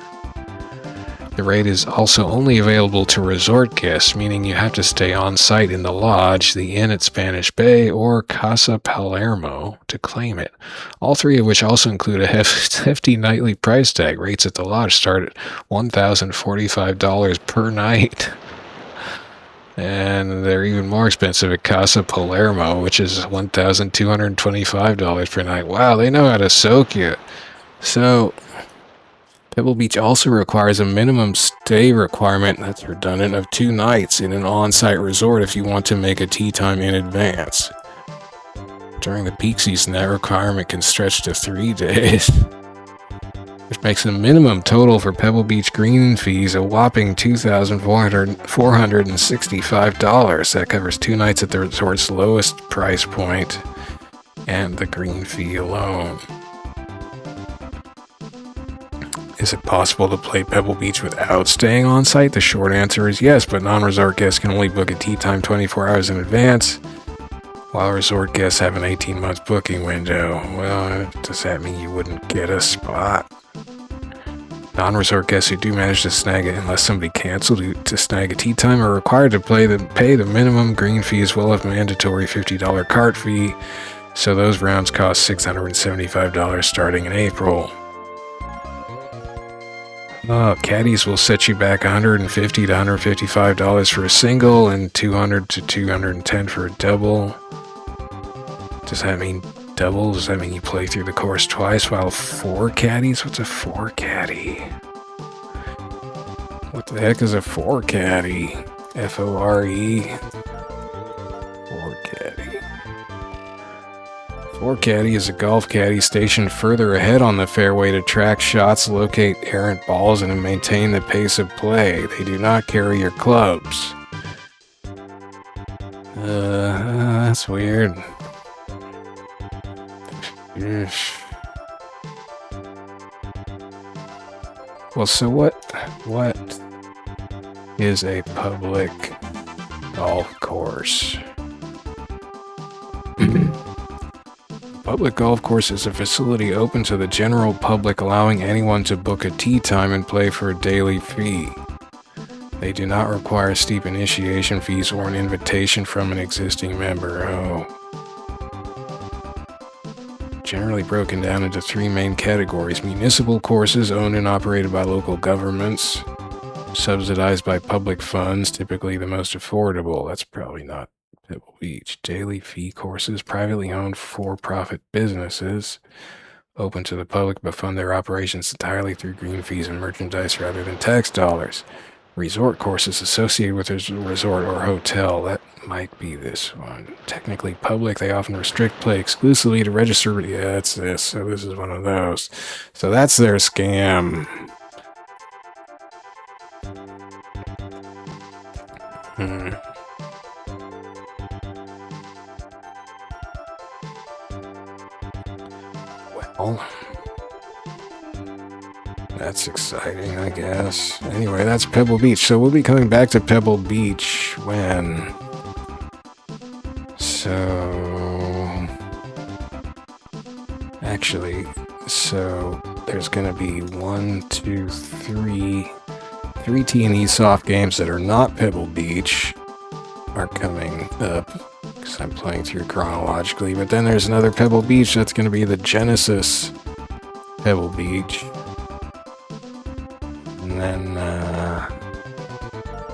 The rate is also only available to resort guests, meaning you have to stay on site in the lodge, the inn at Spanish Bay, or Casa Palermo to claim it. All three of which also include a hefty nightly price tag. Rates at the lodge start at $1,045 per night. And they're even more expensive at Casa Palermo, which is $1,225 per night. Wow, they know how to soak you. So, Pebble Beach also requires a minimum stay requirement, that's redundant, of 2 nights in an on-site resort if you want to make a tea time in advance. During the peak season, that requirement can stretch to 3 days. Which makes the minimum total for Pebble Beach green fees a whopping $2,465. That covers 2 nights at the resort's lowest price point and the green fee alone. Is it possible to play Pebble Beach without staying on site? The short answer is yes, but non-resort guests can only book a tea time 24 hours in advance, while resort guests have an 18-month booking window. Well, does that mean you wouldn't get a spot? Non-resort guests who do manage to snag it, unless somebody canceled to snag a tea time, are required to pay the minimum green fee as well as mandatory $50 cart fee, so those rounds cost $675 starting in April. Caddies will set you back $150 to $155 for a single and $200 to $210 for a double. Does that mean double? Does that mean you play through the course twice while 4 caddies? What's a 4 caddy? What the heck is a 4 caddy? F-O-R-E? 4 caddy. 4 caddy is a golf caddy stationed further ahead on the fairway to track shots, locate errant balls, and to maintain the pace of play. They do not carry your clubs. That's weird. Well, so what is a public golf course? Public golf course is a facility open to the general public, allowing anyone to book a tee time and play for a daily fee. They do not require steep initiation fees or an invitation from an existing member. Generally broken down into 3 main categories: municipal courses owned and operated by local governments, subsidized by public funds, typically the most affordable. That's probably not Pebble Beach. Daily fee courses, privately owned for-profit businesses, open to the public but fund their operations entirely through green fees and merchandise rather than tax dollars. Resort courses associated with a resort or hotel. That might be this one. Technically public, they often restrict play exclusively to register. Yeah, that's this. So this is one of those. So that's their scam. Well, that's exciting, I guess. Anyway, that's Pebble Beach. So we'll be coming back to Pebble Beach when... So there's going to be 3 T&E Soft games that are not Pebble Beach are coming up, because I'm playing through chronologically. But then there's another Pebble Beach that's going to be the Genesis Pebble Beach. And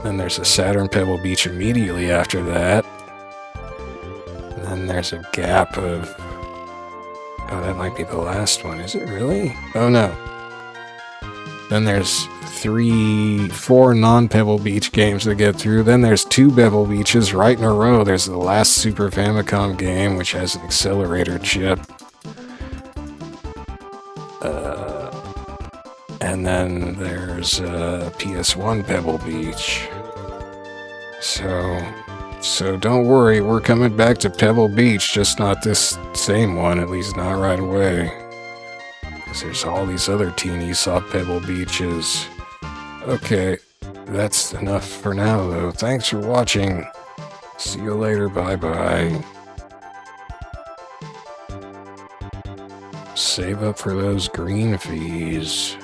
then there's a Saturn Pebble Beach immediately after that. And then there's a gap of... Oh, that might be the last one. Is it really? Oh, no. Then there's 4 non-Pebble Beach games to get through. Then there's 2 Pebble Beaches right in a row. There's the last Super Famicom game, which has an accelerator chip. And then there's PS1 Pebble Beach. So don't worry, we're coming back to Pebble Beach, just not this same one, at least not right away. Because there's all these other T&E Soft Pebble Beaches. Okay, that's enough for now, though. Thanks for watching. See you later, bye-bye. Save up for those green fees.